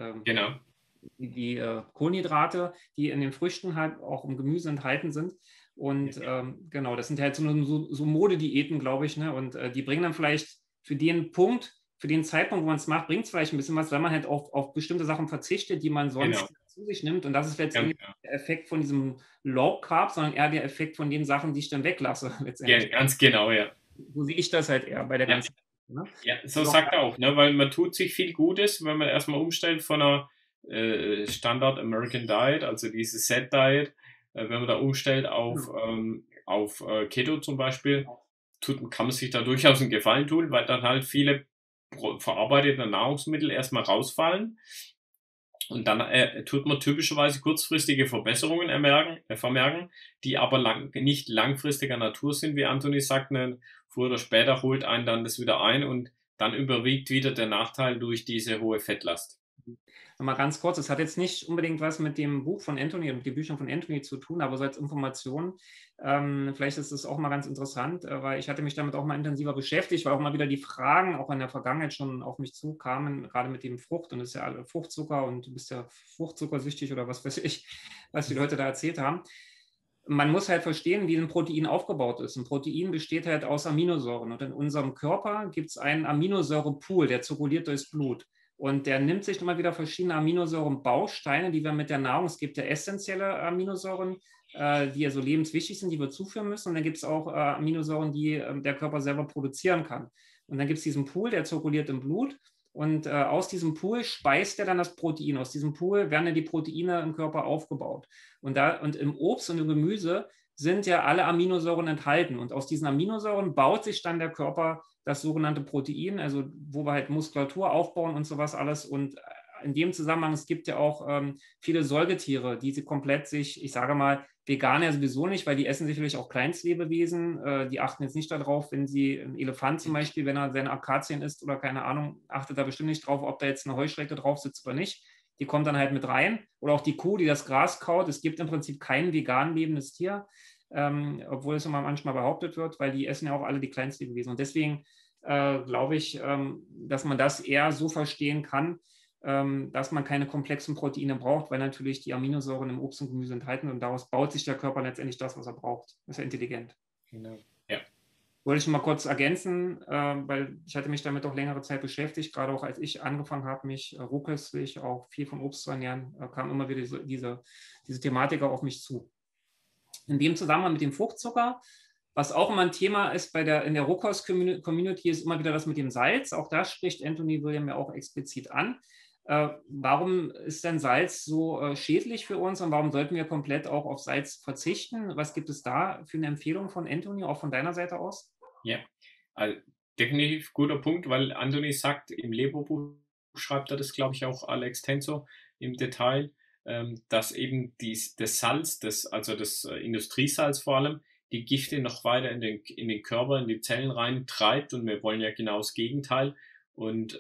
Kohlenhydrate, die in den Früchten halt auch im Gemüse enthalten sind. Und genau, das sind halt so Modediäten, glaube ich, ne? Und die bringen dann vielleicht für den Zeitpunkt, wo man es macht, bringt es vielleicht ein bisschen was, wenn man halt auf bestimmte Sachen verzichtet, die man sonst zu sich nimmt. Und das ist letztendlich der Effekt von diesem Low Carb, sondern eher der Effekt von den Sachen, die ich dann weglasse. Ja, ganz genau, ja. So sehe ich das halt eher bei der ganzen. Ne? Ja, so sagt er auch, ne? Weil man tut sich viel Gutes, wenn man erstmal umstellt von einer Standard American Diet, also diese Set Diet, wenn man da umstellt auf Keto zum Beispiel, kann man sich da durchaus einen Gefallen tun, weil dann halt viele verarbeitete Nahrungsmittel erstmal rausfallen. Und dann tut man typischerweise kurzfristige Verbesserungen vermerken, die aber nicht langfristiger Natur sind, wie Anthony sagt. Ne? Früher oder später holt einen dann das wieder ein und dann überwiegt wieder der Nachteil durch diese hohe Fettlast. Nochmal ganz kurz, es hat jetzt nicht unbedingt was mit dem Buch von Anthony, mit den Büchern von Anthony zu tun, aber so als Information, vielleicht ist es auch mal ganz interessant, weil ich hatte mich damit auch mal intensiver beschäftigt, weil auch mal wieder die Fragen auch in der Vergangenheit schon auf mich zukamen, gerade mit dem Frucht, und das ist ja alle Fruchtzucker und du bist ja fruchtzuckersüchtig oder was weiß ich, was die Leute da erzählt haben. Man muss halt verstehen, wie ein Protein aufgebaut ist. Ein Protein besteht halt aus Aminosäuren und in unserem Körper gibt es einen Aminosäurepool, der zirkuliert durchs Blut. Und der nimmt sich immer wieder verschiedene Aminosäurenbausteine, die wir mit der Nahrung, es gibt ja essentielle Aminosäuren, die ja so lebenswichtig sind, die wir zuführen müssen. Und dann gibt es auch Aminosäuren, die der Körper selber produzieren kann. Und dann gibt es diesen Pool, der zirkuliert im Blut. Und aus diesem Pool speist er dann das Protein. Aus diesem Pool werden dann die Proteine im Körper aufgebaut. Und im Obst und im Gemüse sind ja alle Aminosäuren enthalten. Und aus diesen Aminosäuren baut sich dann der Körper das sogenannte Protein, also wo wir halt Muskulatur aufbauen und sowas alles. Und in dem Zusammenhang, es gibt ja auch viele Säugetiere, die sie komplett ich sage mal, Veganer sowieso nicht, weil die essen sicherlich auch Kleinstlebewesen. Die achten jetzt nicht darauf, wenn sie ein Elefant zum Beispiel, wenn er seine Akazien isst oder keine Ahnung, achtet da bestimmt nicht drauf, ob da jetzt eine Heuschrecke drauf sitzt oder nicht. die kommt dann halt mit rein. Oder auch die Kuh, die das Gras kaut. Es gibt im Prinzip kein vegan lebendes Tier, obwohl es immer manchmal behauptet wird, weil die essen ja auch alle die Kleinstlebewesen. Und deswegen glaube ich, dass man das eher so verstehen kann, dass man keine komplexen Proteine braucht, weil natürlich die Aminosäuren im Obst und Gemüse enthalten und daraus baut sich der Körper letztendlich das, was er braucht. Das ist ja intelligent. Genau. Ja. Wollte ich mal kurz ergänzen, weil ich hatte mich damit auch längere Zeit beschäftigt, gerade auch als ich angefangen habe, mich rohköstlich auch viel von Obst zu ernähren, kam immer wieder diese Thematik auch auf mich zu. In dem Zusammenhang mit dem Fruchtzucker, was auch immer ein Thema ist in der Rohkost-Community, ist immer wieder das mit dem Salz. Auch das spricht Anthony William ja auch explizit an. Warum ist denn Salz so schädlich für uns und warum sollten wir komplett auch auf Salz verzichten? Was gibt es da für eine Empfehlung von Anthony, auch von deiner Seite aus? Ja, also definitiv guter Punkt, weil Anthony sagt, im Leberbuch schreibt er das, glaube ich, auch Alex Tenzo im Detail, dass eben das Salz, also das Industriesalz vor allem, die Gifte noch weiter in den Körper, in die Zellen rein treibt und wir wollen ja genau das Gegenteil. Und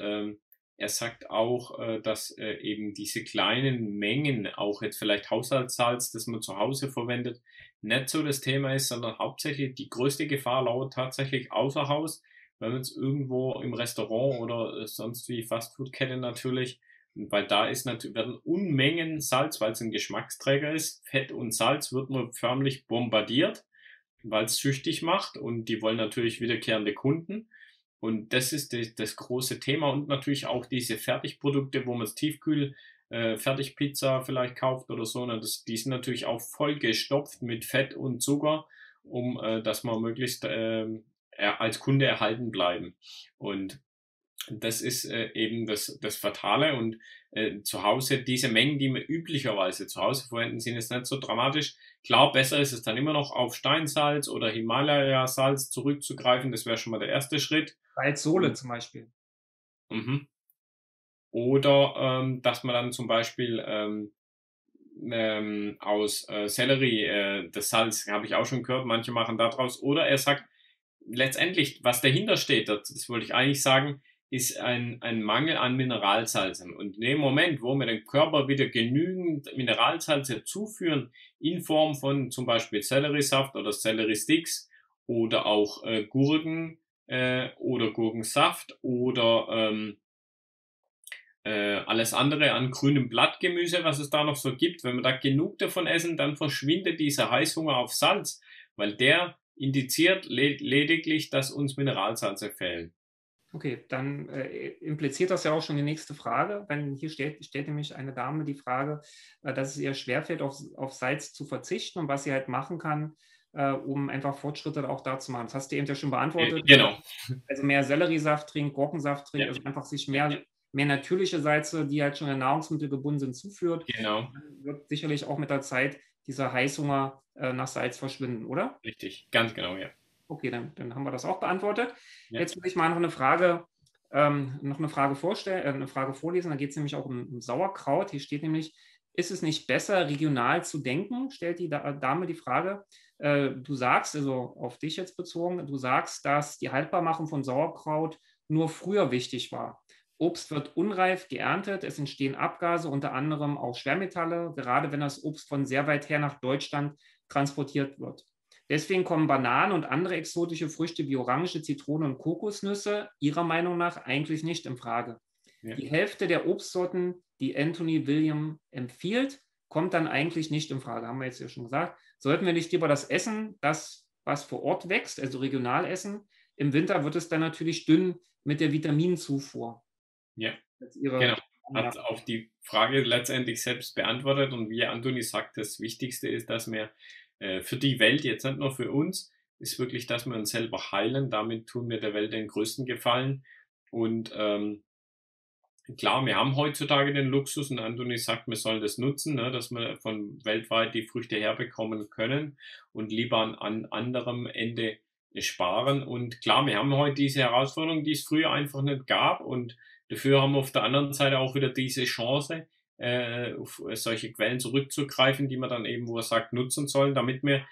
er sagt auch, dass eben diese kleinen Mengen, auch jetzt vielleicht Haushaltssalz, das man zu Hause verwendet, nicht so das Thema ist, sondern hauptsächlich die größte Gefahr lauert tatsächlich außer Haus, wenn man es irgendwo im Restaurant oder sonst wie Fastfood-Kette natürlich, weil da werden Unmengen Salz, weil es ein Geschmacksträger ist, Fett und Salz wird nur förmlich bombardiert, weil es süchtig macht und die wollen natürlich wiederkehrende Kunden. Und das ist das große Thema und natürlich auch diese Fertigprodukte, wo man es tiefkühl Fertigpizza vielleicht kauft oder so, ne, die sind natürlich auch voll gestopft mit Fett und Zucker, dass man möglichst als Kunde erhalten bleiben. Und das ist eben das Fatale und zu Hause, diese Mengen, die wir üblicherweise zu Hause verwenden, sind jetzt nicht so dramatisch. Klar, besser ist es dann immer noch auf Steinsalz oder Himalaya-Salz zurückzugreifen, das wäre schon mal der erste Schritt. Salzsole zum Beispiel. Mhm. Oder dass man dann zum Beispiel aus Sellerie, das Salz habe ich auch schon gehört, manche machen da draus. Oder er sagt, letztendlich, was dahinter steht, das wollte ich eigentlich sagen, ist ein Mangel an Mineralsalzen. Und in dem Moment, wo wir dem Körper wieder genügend Mineralsalze zuführen, in Form von zum Beispiel Selleriesaft oder Selleriesticks oder auch Gurken oder Gurkensaft oder alles andere an grünem Blattgemüse, was es da noch so gibt, wenn wir da genug davon essen, dann verschwindet dieser Heißhunger auf Salz, weil der indiziert lediglich, dass uns Mineralsalze fehlen. Okay, dann impliziert das ja auch schon die nächste Frage. Wenn hier stellt nämlich eine Dame die Frage, dass es ihr schwerfällt, auf Salz zu verzichten und was sie halt machen kann, um einfach Fortschritte auch da zu machen. Das hast du eben ja schon beantwortet. Genau. Also mehr Selleriesaft trinken, Gurkensaft trinken, Ja. also einfach sich mehr natürliche Salze, die halt schon in Nahrungsmittel gebunden sind, zuführt. Genau. Dann wird sicherlich auch mit der Zeit dieser Heißhunger nach Salz verschwinden, oder? Richtig, ganz genau, ja. Okay, dann haben wir das auch beantwortet. Ja. Jetzt will ich mal noch eine Frage vorlesen. Da geht es nämlich auch um Sauerkraut. Hier steht nämlich, ist es nicht besser, regional zu denken? Stellt die Dame die Frage. Du sagst, also auf dich jetzt bezogen, du sagst, dass die Haltbarmachung von Sauerkraut nur früher wichtig war. Obst wird unreif geerntet, es entstehen Abgase, unter anderem auch Schwermetalle, gerade wenn das Obst von sehr weit her nach Deutschland transportiert wird. Deswegen kommen Bananen und andere exotische Früchte wie Orange, Zitrone und Kokosnüsse Ihrer Meinung nach eigentlich nicht in Frage. Ja. Die Hälfte der Obstsorten, die Anthony William empfiehlt, kommt dann eigentlich nicht in Frage, haben wir jetzt ja schon gesagt. Sollten wir nicht lieber das essen, das, was vor Ort wächst, also regional essen? Im Winter wird es dann natürlich dünn mit der Vitaminzufuhr. Ja, genau. Hat auch die Frage letztendlich selbst beantwortet und wie Anthony sagt, das Wichtigste ist, dass wir für die Welt, jetzt nicht nur für uns, ist wirklich, dass wir uns selber heilen. Damit tun wir der Welt den größten Gefallen. Und klar, wir haben heutzutage den Luxus und Anthony sagt, wir sollen das nutzen, ne, dass wir von weltweit die Früchte herbekommen können und lieber an anderem Ende sparen. Und klar, wir haben heute diese Herausforderung, die es früher einfach nicht gab. Und dafür haben wir auf der anderen Seite auch wieder diese Chance, auf solche Quellen zurückzugreifen, die man dann eben, wo er sagt, nutzen sollen, damit wir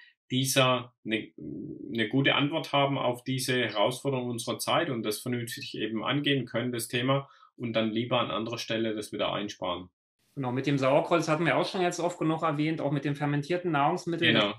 eine gute Antwort haben auf diese Herausforderung unserer Zeit und das vernünftig eben angehen können, das Thema, und dann lieber an anderer Stelle das wieder einsparen. Genau, mit dem Sauerkreuz hatten wir auch schon jetzt oft genug erwähnt, auch mit den fermentierten Nahrungsmitteln. Genau.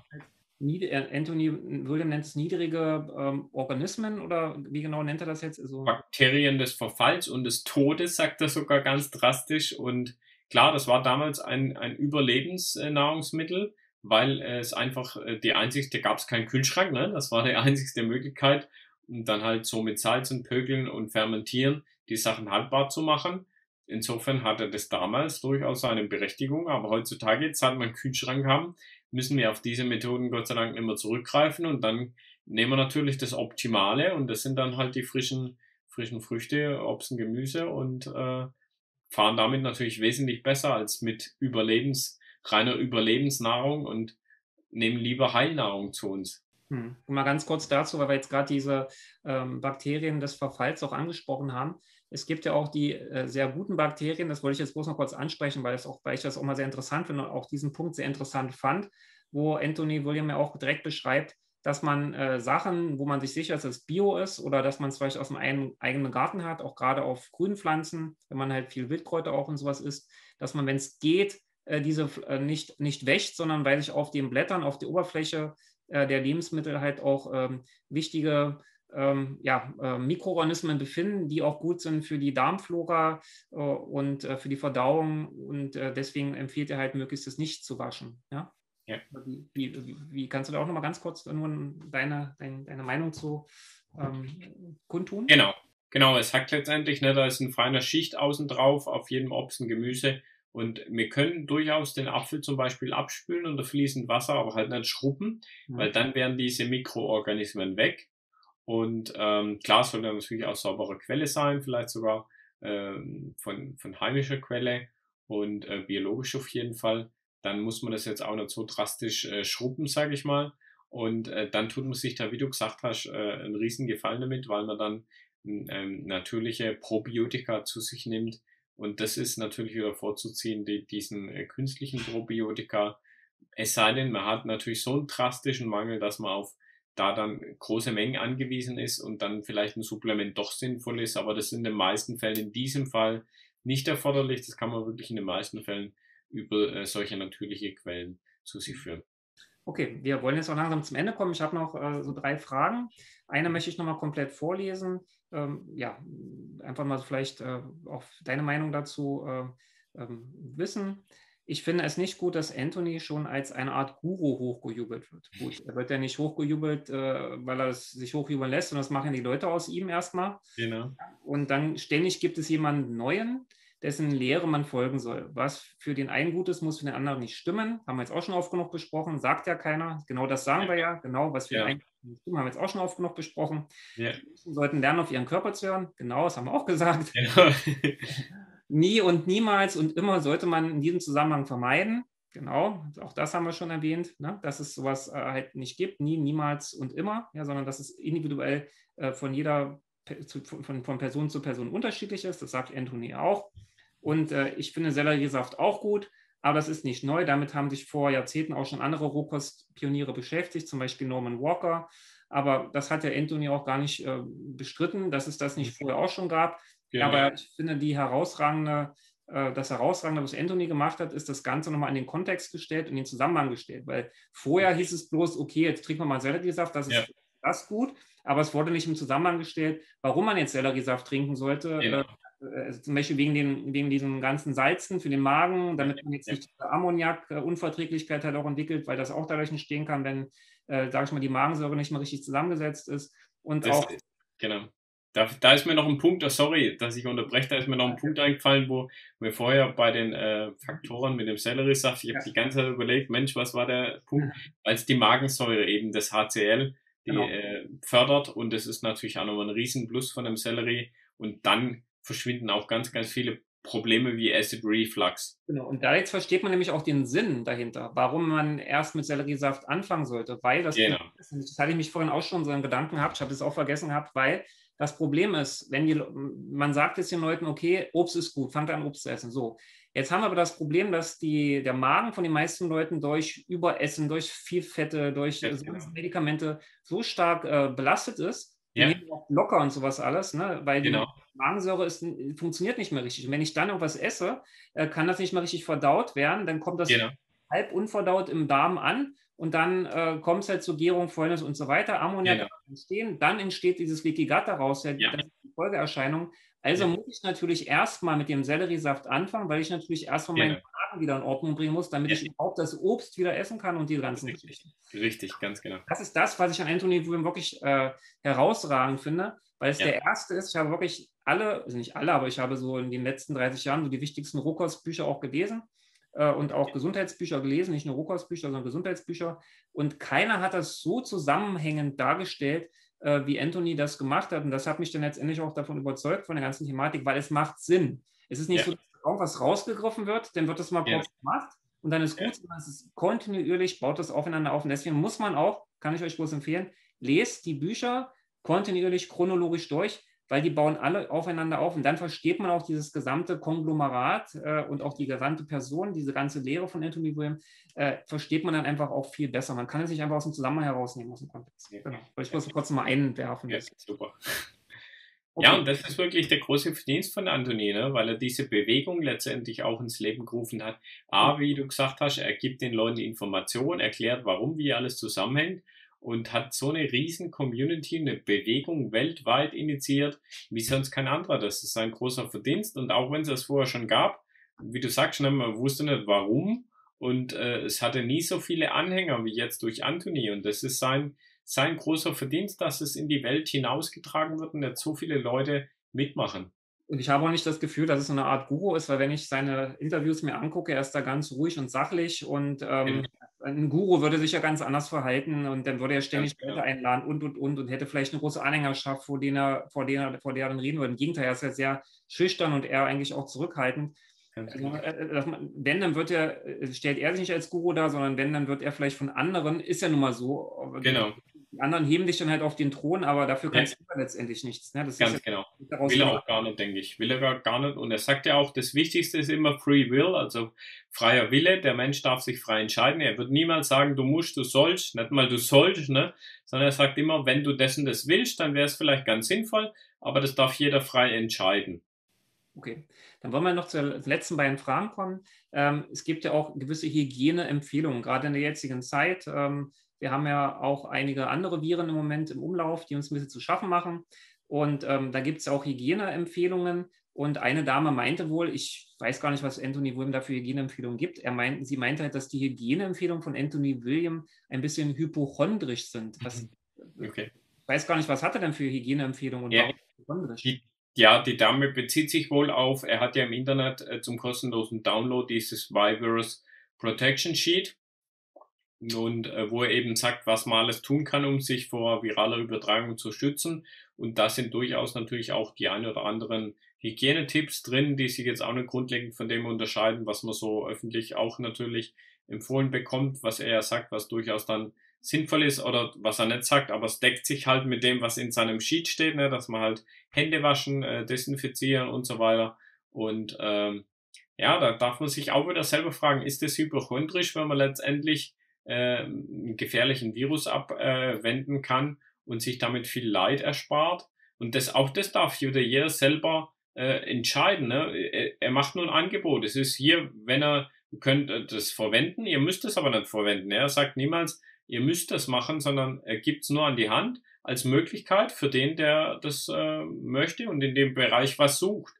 Anthony William nennt es niedrige Organismen oder wie genau nennt er das jetzt? Also, Bakterien des Verfalls und des Todes, sagt er sogar ganz drastisch. Und klar, das war damals ein Überlebensnahrungsmittel, weil es einfach die einzigste, gab es keinen Kühlschrank, ne? Das war die einzigste Möglichkeit, und dann halt so mit Salz und Pökeln und Fermentieren die Sachen haltbar zu machen. Insofern hatte das damals durchaus seine Berechtigung, aber heutzutage, jetzt seit wir einen Kühlschrank haben, müssen wir auf diese Methoden Gott sei Dank immer zurückgreifen, und dann nehmen wir natürlich das Optimale, und das sind dann halt die frischen Früchte, Obst und Gemüse, und fahren damit natürlich wesentlich besser als mit reiner Überlebensnahrung, und nehmen lieber Heilnahrung zu uns. Mal ganz kurz dazu, weil wir jetzt gerade diese Bakterien des Verfalls auch angesprochen haben. Es gibt ja auch die sehr guten Bakterien, das wollte ich jetzt bloß noch kurz ansprechen, weil ich das auch mal sehr interessant finde und auch diesen Punkt sehr interessant fand, wo Anthony William ja auch direkt beschreibt, dass man Sachen, wo man sich sicher ist, dass es Bio ist oder dass man es vielleicht aus dem eigenen Garten hat, auch gerade auf Grünpflanzen, wenn man halt viel Wildkräuter auch und sowas isst, dass man, wenn es geht, diese nicht wäscht, sondern weil sich auf den Blättern, auf der Oberfläche der Lebensmittel halt auch wichtige Mikroorganismen befinden, die auch gut sind für die Darmflora und für die Verdauung. Und deswegen empfiehlt er halt, möglichst es nicht zu waschen. Ja? Ja. Wie kannst du da auch noch mal ganz kurz nur deine Meinung zu kundtun? Genau, es sagt letztendlich, ne, da ist ein feiner Schicht außen drauf auf jedem Obst und Gemüse, und wir können durchaus den Apfel zum Beispiel abspülen unter fließend Wasser, aber halt nicht schrubben, weil dann wären diese Mikroorganismen weg. Und klar, es soll dann natürlich auch saubere Quelle sein, vielleicht sogar von heimischer Quelle und biologisch auf jeden Fall. Dann muss man das jetzt auch nicht so drastisch schrubben, sage ich mal. Und dann tut man sich da, wie du gesagt hast, einen riesen Gefallen damit, weil man dann natürliche Probiotika zu sich nimmt. Und das ist natürlich wieder vorzuziehen, diesen künstlichen Probiotika. Es sei denn, man hat natürlich so einen drastischen Mangel, dass man auf da dann große Mengen angewiesen ist und dann vielleicht ein Supplement doch sinnvoll ist. Aber das ist in den meisten Fällen in diesem Fall nicht erforderlich. Das kann man wirklich in den meisten Fällen über solche natürliche Quellen zu sich führen. Okay, wir wollen jetzt auch langsam zum Ende kommen. Ich habe noch so 3 Fragen. Eine möchte ich nochmal komplett vorlesen. Einfach mal vielleicht auch deine Meinung dazu wissen. Ich finde es nicht gut, dass Anthony schon als eine Art Guru hochgejubelt wird. Gut, er wird ja nicht hochgejubelt, weil er sich hochjubeln lässt, und das machen die Leute aus ihm erstmal. Genau. Und dann ständig gibt es jemanden Neuen, dessen Lehre man folgen soll. Was für den einen gut ist, muss für den anderen nicht stimmen. Haben wir jetzt auch schon oft genug besprochen. Sagt ja keiner. Genau das sagen wir ja. Genau, was für den einen nicht stimmt, haben wir jetzt auch schon oft genug besprochen. Ja. Die Menschen sollten lernen, auf ihren Körper zu hören. Genau, das haben wir auch gesagt. Genau. Nie und niemals und immer sollte man in diesem Zusammenhang vermeiden. Genau, auch das haben wir schon erwähnt, ne? Dass es sowas halt nicht gibt. Nie, niemals und immer, ja, sondern dass es individuell von Person zu Person unterschiedlich ist. Das sagt Anthony auch. Und ich finde Selleriesaft auch gut, aber das ist nicht neu. Damit haben sich vor Jahrzehnten auch schon andere Rohkostpioniere beschäftigt, zum Beispiel Norman Walker. Aber das hat ja Anthony auch gar nicht bestritten, dass es das nicht vorher auch schon gab. Genau. Aber ich finde, das Herausragende, was Anthony gemacht hat, ist das Ganze nochmal in den Kontext gestellt und in den Zusammenhang gestellt. Weil vorher hieß es bloß, okay, jetzt trinken wir mal Selleriesaft, das ist das gut. Aber es wurde nicht im Zusammenhang gestellt, warum man jetzt Selleriesaft trinken sollte. Genau. Zum Beispiel wegen diesen ganzen Salzen für den Magen, damit man jetzt nicht Ammoniak-Unverträglichkeit halt auch entwickelt, weil das auch dadurch entstehen kann, wenn, sage ich mal, die Magensäure nicht mehr richtig zusammengesetzt ist. Und Das, auch genau. Da ist mir noch ein Punkt, sorry, dass ich unterbreche, da ist mir noch ein Punkt eingefallen, wo wir vorher bei den Faktoren mit dem Selleriesaft, ich habe die ganze Zeit überlegt, Mensch, was war der Punkt? Als die Magensäure eben, das HCl, die fördert, und das ist natürlich auch nochmal ein Riesenplus von dem Sellerie, und dann verschwinden auch ganz, ganz viele Probleme wie Acid Reflux. Genau, und da jetzt versteht man nämlich auch den Sinn dahinter, warum man erst mit Selleriesaft anfangen sollte, weil das hatte ich mich vorhin auch schon so einen Gedanken gehabt, ich habe das auch vergessen gehabt, weil das Problem ist, man sagt jetzt den Leuten, okay, Obst ist gut, fangt an Obst zu essen, so. Jetzt haben wir aber das Problem, dass der Magen von den meisten Leuten durch Überessen, durch viel Fette, durch Medikamente so stark belastet ist, die nehmen auch locker und sowas alles, ne? Weil die Magensäure funktioniert nicht mehr richtig. Und wenn ich dann irgendwas esse, kann das nicht mehr richtig verdaut werden. Dann kommt das Genau, halb unverdaut im Darm an und dann kommt es halt zur Gärung, Fäulnis und so weiter. Ammoniak genau. kann entstehen, dann entsteht dieses Leaky Gut daraus, ja, Ja, das ist die Folgeerscheinung. Also ja, muss ich natürlich erstmal mit dem Selleriesaft anfangen, weil ich natürlich erstmal meinen genau. Magen wieder in Ordnung bringen muss, damit Ja, ich überhaupt das Obst wieder essen kann und die ganzen richtig. Geschichten. Richtig, ganz genau. Das ist das, was ich an Anthony William wirklich herausragend finde, weil es Ja, der erste ist. Ich habe wirklich alle, also nicht alle, aber ich habe so in den letzten 30 Jahren so die wichtigsten Rohkostbücher auch gelesen und auch Gesundheitsbücher gelesen, nicht nur Rohkostbücher, sondern Gesundheitsbücher. Und keiner hat das so zusammenhängend dargestellt, wie Anthony das gemacht hat. Und das hat mich dann letztendlich auch davon überzeugt, von der ganzen Thematik, weil es macht Sinn. Es ist nicht ja, so, dass irgendwas rausgegriffen wird, dann wird das mal ja, kurz gemacht und dann ist ja. gut, sondern es ist kontinuierlich, baut das aufeinander auf. Und deswegen muss man auch, kann ich euch bloß empfehlen, lest die Bücher kontinuierlich chronologisch durch, weil die bauen alle aufeinander auf. Und dann versteht man auch dieses gesamte Konglomerat und auch die gesamte Person, diese ganze Lehre von Anthony William, versteht man dann einfach auch viel besser. Man kann es nicht einfach aus dem Zusammenhang herausnehmen, aus dem Kontext. Ja, Genau. Ich ja, muss kurz mal einwerfen. ja, super. Ja, Okay. und das ist wirklich der große Verdienst von Anthony, ne? Weil er diese Bewegung letztendlich auch ins Leben gerufen hat. A, wie du gesagt hast, er gibt den Leuten die Information, erklärt, warum, wie alles zusammenhängt und hat so eine riesen Community, eine Bewegung weltweit initiiert, wie sonst kein anderer. Das ist sein großer Verdienst und auch wenn es das vorher schon gab, wie du sagst, ne, man wusste nicht warum und es hatte nie so viele Anhänger wie jetzt durch Anthony und das ist sein großer Verdienst, dass es in die Welt hinausgetragen wird und jetzt so viele Leute mitmachen. Und ich habe auch nicht das Gefühl, dass es so eine Art Guru ist, weil wenn ich seine Interviews mir angucke, er ist da ganz ruhig und sachlich und Genau, ein Guru würde sich ja ganz anders verhalten und dann würde er ganz ständig Leute genau, einladen und hätte vielleicht eine große Anhängerschaft, vor der er dann reden würde. Im Gegenteil, er ist ja sehr schüchtern und eher eigentlich auch zurückhaltend. ganz Also, genau. wenn, dann stellt er sich nicht als Guru dar, sondern wenn, dann wird er vielleicht von anderen, ist ja nun mal so, Genau, die anderen heben dich dann halt auf den Thron, aber dafür ja, kannst du ja letztendlich nichts. Ne? Das ist ja ganz genau. daraus Will er gemacht. auch gar nicht, denke ich. Will er gar nicht. Und er sagt ja auch, das Wichtigste ist immer Free Will, also freier Wille. Der Mensch darf sich frei entscheiden. Er wird niemals sagen, du musst, du sollst, nicht mal du sollst, ne? Sondern er sagt immer, wenn du dessen das willst, dann wäre es vielleicht ganz sinnvoll, aber das darf jeder frei entscheiden. Okay, dann wollen wir noch zu den letzten beiden Fragen kommen. Es gibt ja auch gewisse Hygieneempfehlungen, gerade in der jetzigen Zeit. Wir haben ja auch einige andere Viren im Moment im Umlauf, die uns ein bisschen zu schaffen machen. Und da gibt es auch Hygieneempfehlungen. Und eine Dame meinte wohl, ich weiß gar nicht, was Anthony William da für Hygieneempfehlungen gibt. Sie meinte halt, dass die Hygieneempfehlungen von Anthony William ein bisschen hypochondrisch sind. Okay. Ich weiß gar nicht, was hat er denn für Hygieneempfehlungen und Ja, warum hypochondrisch? die, ja, die Dame bezieht sich wohl auf, er hat ja im Internet zum kostenlosen Download dieses Virus Protection Sheet. Und wo er eben sagt, was man alles tun kann, um sich vor viraler Übertragung zu schützen. Und da sind durchaus natürlich auch die ein oder anderen Hygienetipps drin, die sich jetzt auch nicht grundlegend von dem unterscheiden, was man so öffentlich auch natürlich empfohlen bekommt, was er sagt, was durchaus dann sinnvoll ist oder was er nicht sagt, aber es deckt sich halt mit dem, was in seinem Sheet steht, ne, dass man halt Hände waschen, desinfizieren und so weiter. Und ja, da darf man sich auch wieder selber fragen, ist das hypochondrisch, wenn man letztendlich einen gefährlichen Virus abwenden kann und sich damit viel Leid erspart. Und auch das darf jeder selber entscheiden. Ne? Er macht nur ein Angebot. Es ist hier, wenn ihr könnt das verwenden, ihr müsst es aber nicht verwenden. Er sagt niemals, ihr müsst das machen, sondern er gibt es nur an die Hand als Möglichkeit für den, der das möchte und in dem Bereich was sucht.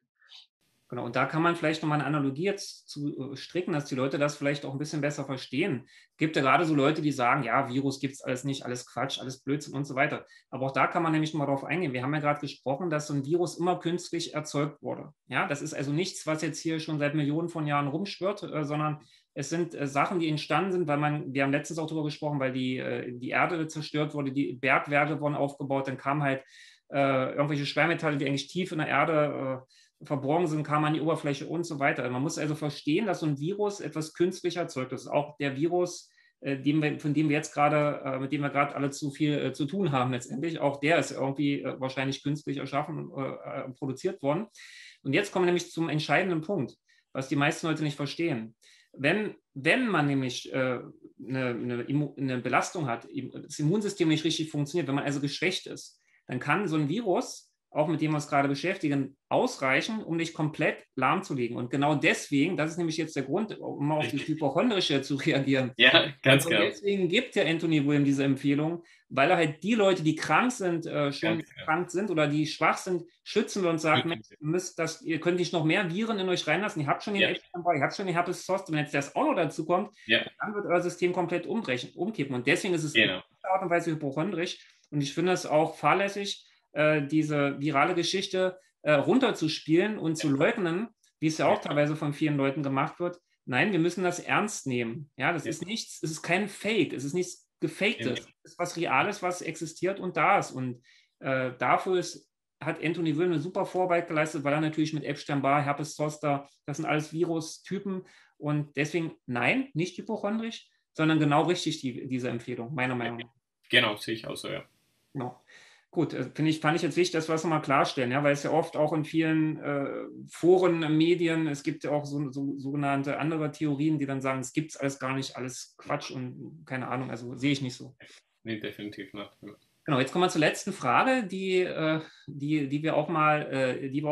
Genau, und da kann man vielleicht nochmal eine Analogie jetzt zu stricken, dass die Leute das vielleicht auch ein bisschen besser verstehen. Es gibt ja gerade so Leute, die sagen, ja, Virus gibt es alles nicht, alles Quatsch, alles Blödsinn und so weiter. Aber auch da kann man nämlich mal drauf eingehen. Wir haben ja gerade gesprochen, dass so ein Virus immer künstlich erzeugt wurde. Ja, das ist also nichts, was jetzt hier schon seit Millionen von Jahren rumschwirrt, sondern es sind Sachen, die entstanden sind, wir haben letztens auch darüber gesprochen, weil die Erde zerstört wurde, die Bergwerke wurden aufgebaut, dann kamen halt irgendwelche Schwermetalle, die eigentlich tief in der Erde verborgen sind, kamen an die Oberfläche und so weiter. Man muss also verstehen, dass so ein Virus etwas künstlich erzeugt ist. Auch der Virus, mit dem wir gerade alle zu viel zu tun haben letztendlich, auch der ist irgendwie wahrscheinlich künstlich erschaffen und produziert worden. Und jetzt kommen wir nämlich zum entscheidenden Punkt, was die meisten Leute nicht verstehen. Wenn man nämlich eine Belastung hat, das Immunsystem nicht richtig funktioniert, wenn man also geschwächt ist, dann kann so ein Virus auch mit dem wir uns gerade beschäftigen, ausreichen, um dich komplett lahmzulegen. Und genau deswegen, das ist nämlich jetzt der Grund, um auf das Hypochondrische zu reagieren. Ja, ganz genau. Deswegen gibt der Anthony William diese Empfehlung, weil er halt die Leute, die krank sind, schon krank sind oder die schwach sind, schützen will und sagt, ihr könnt nicht noch mehr Viren in euch reinlassen, ihr habt schon den Epstein-Barr, ihr habt schon den Herpes Zoster, wenn jetzt das auch noch dazu kommt, dann wird euer System komplett umkippen. Und deswegen ist es in dieser Art und Weise hypochondrisch. Und ich finde es auch fahrlässig, diese virale Geschichte runterzuspielen und zu leugnen, wie es ja auch teilweise von vielen Leuten gemacht wird. Nein, wir müssen das ernst nehmen. Ja, das ist nichts, es ist kein Fake, es ist nichts Gefaktes. Es ist was Reales, was existiert und da ist. Und dafür hat Anthony William eine super Vorarbeit geleistet, weil er natürlich mit Epstein-Barr, Herpes Zoster, das sind alles Virustypen. Und deswegen, nein, nicht hypochondrisch, sondern genau richtig diese Empfehlung, meiner Meinung nach. Genau, sehe ich auch so, ja. Genau. Gut, fand ich jetzt wichtig, dass wir es nochmal klarstellen, ja, weil es ja oft auch in vielen Foren, Medien, es gibt ja auch so sogenannte andere Theorien, die dann sagen, es gibt es alles gar nicht, alles Quatsch und keine Ahnung, also sehe ich nicht so. Nee, definitiv nicht. Genau, jetzt kommen wir zur letzten Frage, die wir auch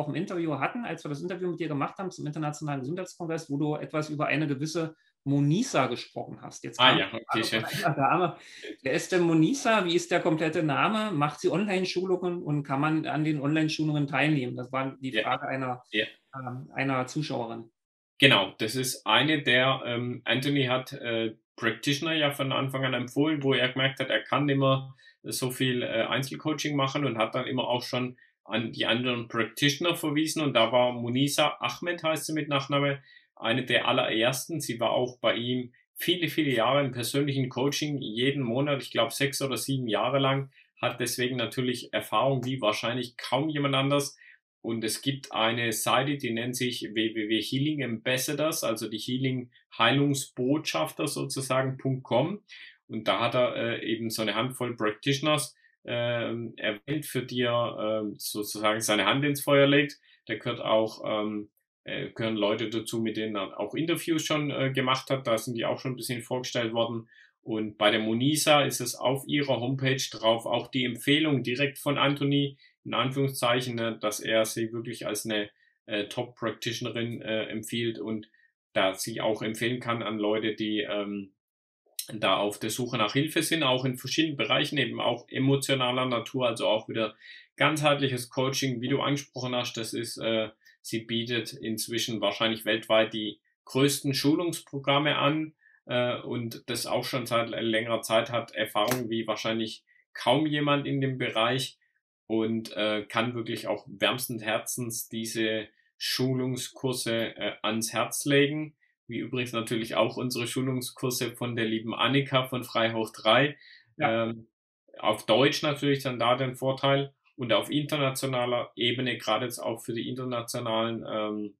im Interview hatten, als wir das Interview mit dir gemacht haben zum Internationalen Gesundheitskongress, wo du etwas über eine gewisse Monisa gesprochen hast. Jetzt wer ist denn Monisa? Wie ist der komplette Name? Macht sie Online-Schulungen und kann man an den Online-Schulungen teilnehmen? Das war die Frage einer Zuschauerin. Genau, das ist eine der, Anthony hat Practitioner ja von Anfang an empfohlen, wo er gemerkt hat, er kann nicht mehr so viel Einzelcoaching machen und hat dann immer auch schon an die anderen Practitioner verwiesen und da war Monisa Ahmed, heißt sie mit Nachname, eine der allerersten. Sie war auch bei ihm viele, viele Jahre im persönlichen Coaching, jeden Monat, ich glaube 6 oder 7 Jahre lang, hat deswegen natürlich Erfahrung wie wahrscheinlich kaum jemand anders. Und es gibt eine Seite, die nennt sich www.healing Ambassadors, also die Healing Heilungsbotschafter sozusagen.com. Und da hat er eben so eine Handvoll Practitioners erwähnt, für die er sozusagen seine Hand ins Feuer legt. Da gehören Leute dazu, mit denen er auch Interviews schon gemacht hat. Da sind die auch schon ein bisschen vorgestellt worden. Und bei der Monisa ist es auf ihrer Homepage drauf, auch die Empfehlung direkt von Anthony, in Anführungszeichen, dass er sie wirklich als eine Top-Practitionerin empfiehlt und da sie auch empfehlen kann an Leute, die da auf der Suche nach Hilfe sind, auch in verschiedenen Bereichen, eben auch emotionaler Natur, also auch wieder ganzheitliches Coaching, wie du angesprochen hast, das ist, sie bietet inzwischen wahrscheinlich weltweit die größten Schulungsprogramme an und das auch schon seit längerer Zeit hat Erfahrung wie wahrscheinlich kaum jemand in dem Bereich und kann wirklich auch wärmsten Herzens diese Schulungskurse ans Herz legen. Wie übrigens natürlich auch unsere Schulungskurse von der lieben Annika von Frei hoch 3. Ja. Auf Deutsch natürlich dann da den Vorteil und auf internationaler Ebene, gerade jetzt auch für die internationalen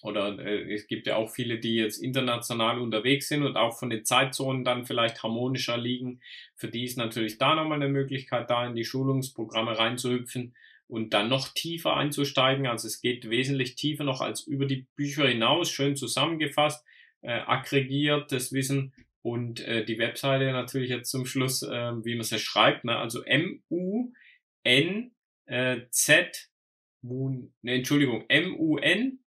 es gibt ja auch viele, die jetzt international unterwegs sind und auch von den Zeitzonen dann vielleicht harmonischer liegen. Für die ist natürlich da nochmal eine Möglichkeit, da in die Schulungsprogramme reinzuhüpfen und dann noch tiefer einzusteigen. Also es geht wesentlich tiefer noch als über die Bücher hinaus, schön zusammengefasst, aggregiert das Wissen und die Webseite natürlich jetzt zum Schluss, wie man es schreibt, ne? Also M-U-N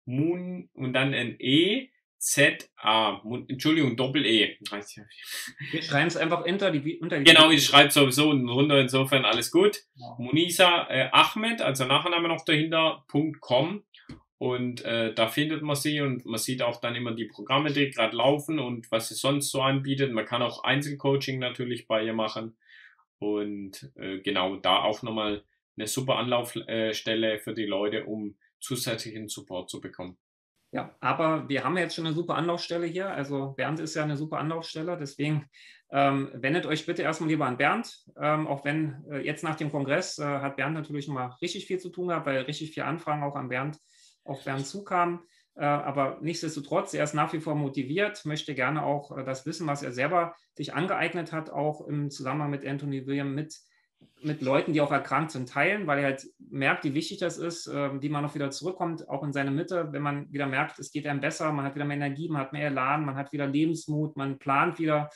und dann ein E-Z-A. Entschuldigung, Doppel-E. Wir schreiben es einfach unter die Genau, ich schreibe sowieso unten runter, insofern alles gut. Ja. Monisa Ahmed, also Nachname noch dahinter, .com. Und da findet man sie und man sieht auch dann immer die Programme, die gerade laufen und was sie sonst so anbietet. Man kann auch Einzelcoaching natürlich bei ihr machen. Und genau, da auch nochmal eine super Anlaufstelle für die Leute, um zusätzlichen Support zu bekommen. Ja, aber wir haben jetzt schon eine super Anlaufstelle hier. Also Bernd ist ja eine super Anlaufstelle. Deswegen wendet euch bitte erstmal lieber an Bernd. Auch wenn jetzt nach dem Kongress hat Bernd natürlich nochmal richtig viel zu tun gehabt, weil richtig viele Anfragen auch an Bernd zukamen. Aber nichtsdestotrotz, er ist nach wie vor motiviert, möchte gerne auch das Wissen, was er selber sich angeeignet hat, auch im Zusammenhang mit Anthony William mit Leuten, die auch erkrankt sind, teilen, weil er halt merkt, wie wichtig das ist, wie man noch wieder zurückkommt, auch in seine Mitte, wenn man wieder merkt, es geht einem besser, man hat wieder mehr Energie, man hat mehr Elan, man hat wieder Lebensmut, man plant wieder,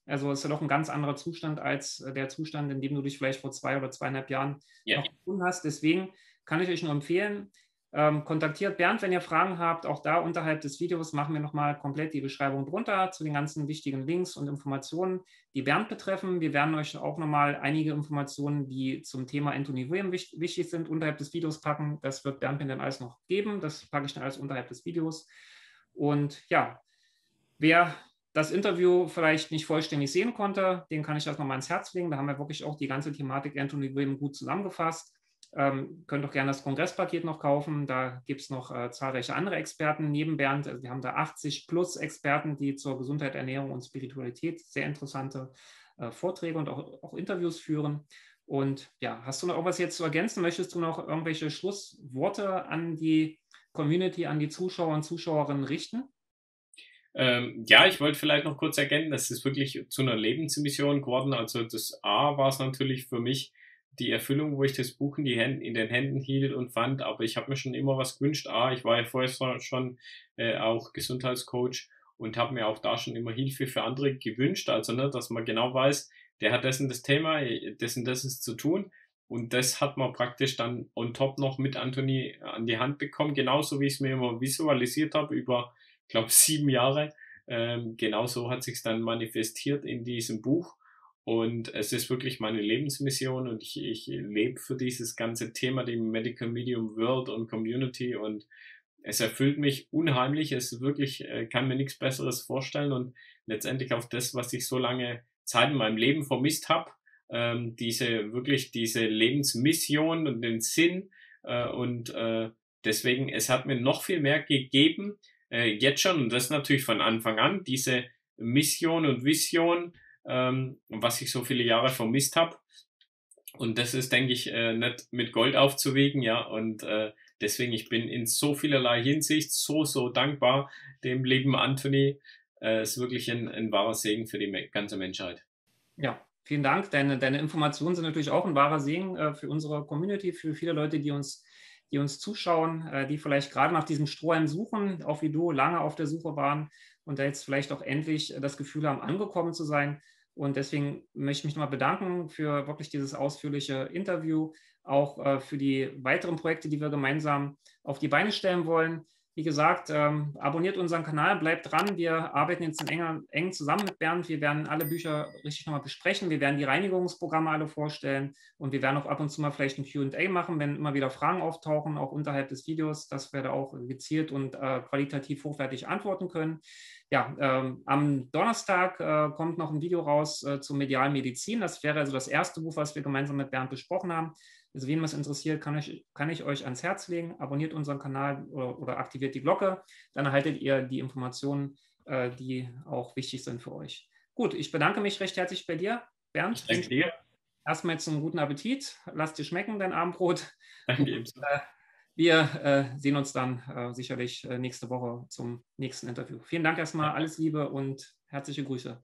Also es ist ja doch ein ganz anderer Zustand als der Zustand, in dem du dich vielleicht vor 2 oder 2,5 Jahren noch befunden hast. Deswegen kann ich euch nur empfehlen, kontaktiert Bernd, wenn ihr Fragen habt. Auch da unterhalb des Videos machen wir nochmal komplett die Beschreibung drunter zu den ganzen wichtigen Links und Informationen, die Bernd betreffen. Wir werden euch auch nochmal einige Informationen, die zum Thema Anthony William wichtig sind, unterhalb des Videos packen. Das wird Bernd mir dann alles noch geben. Das packe ich dann alles unterhalb des Videos. Und ja, wer das Interview vielleicht nicht vollständig sehen konnte, den kann ich das nochmal ans Herz legen. Da haben wir wirklich auch die ganze Thematik Anthony William gut zusammengefasst. Könnt auch gerne das Kongresspaket noch kaufen. Da gibt es noch zahlreiche andere Experten neben Bernd. Also wir haben da 80 plus Experten, die zur Gesundheit, Ernährung und Spiritualität sehr interessante Vorträge und auch Interviews führen. Und ja, hast du noch irgendwas jetzt zu ergänzen? Möchtest du noch irgendwelche Schlussworte an die Community, an die Zuschauer und Zuschauerinnen richten? Ja, ich wollte vielleicht noch kurz ergänzen, das ist wirklich zu einer Lebensmission geworden. Also das A war es natürlich für mich die Erfüllung, wo ich das Buch in den Händen hielt und fand, aber ich habe mir schon immer was gewünscht. Ich war ja vorher schon auch Gesundheitscoach und habe mir auch da schon immer Hilfe für andere gewünscht. Also, ne, dass man genau weiß, der hat das und das Thema, das und das ist zu tun. Und das hat man praktisch dann on top noch mit Anthony an die Hand bekommen, genauso wie ich es mir immer visualisiert habe über, ich glaube, 7 Jahre. Genauso hat sich dann manifestiert in diesem Buch. Und es ist wirklich meine Lebensmission und ich lebe für dieses ganze Thema, die Medical Medium World und Community, und es erfüllt mich unheimlich. Es ist wirklich, kann mir nichts Besseres vorstellen, und letztendlich auf das, was ich so lange Zeit in meinem Leben vermisst habe, diese Lebensmission und den Sinn, und deswegen, es hat mir noch viel mehr gegeben, jetzt schon, und das natürlich von Anfang an, diese Mission und Vision, was ich so viele Jahre vermisst habe. Und das ist, denke ich, nicht mit Gold aufzuwiegen, ja. Und deswegen, ich bin in so vielerlei Hinsicht so dankbar dem lieben Anthony. Ist wirklich ein wahrer Segen für die ganze Menschheit. Ja, vielen Dank. Deine Informationen sind natürlich auch ein wahrer Segen für unsere Community, für viele Leute, die uns zuschauen, die vielleicht gerade nach diesem Strohhalm suchen, auch wie du lange auf der Suche waren und da jetzt vielleicht auch endlich das Gefühl haben, angekommen zu sein. Und deswegen möchte ich mich nochmal bedanken für wirklich dieses ausführliche Interview, auch für die weiteren Projekte, die wir gemeinsam auf die Beine stellen wollen. Wie gesagt, abonniert unseren Kanal, bleibt dran. Wir arbeiten jetzt eng zusammen mit Bernd. Wir werden alle Bücher richtig nochmal besprechen. Wir werden die Reinigungsprogramme alle vorstellen und wir werden auch ab und zu mal vielleicht ein Q&A machen, wenn immer wieder Fragen auftauchen, auch unterhalb des Videos, dass wir da auch gezielt und qualitativ hochwertig antworten können. Ja, am Donnerstag kommt noch ein Video raus zur medialen Medizin. Das wäre also das erste Buch, was wir gemeinsam mit Bernd besprochen haben. Also wen was interessiert, kann ich euch ans Herz legen. Abonniert unseren Kanal oder aktiviert die Glocke. Dann erhaltet ihr die Informationen, die auch wichtig sind für euch. Gut, ich bedanke mich recht herzlich bei dir, Bernd. Ich danke dir. Erstmal jetzt einen guten Appetit. Lass dir schmecken, dein Abendbrot. Danke ebenso. Wir sehen uns dann sicherlich nächste Woche zum nächsten Interview. Vielen Dank erstmal, alles Liebe und herzliche Grüße.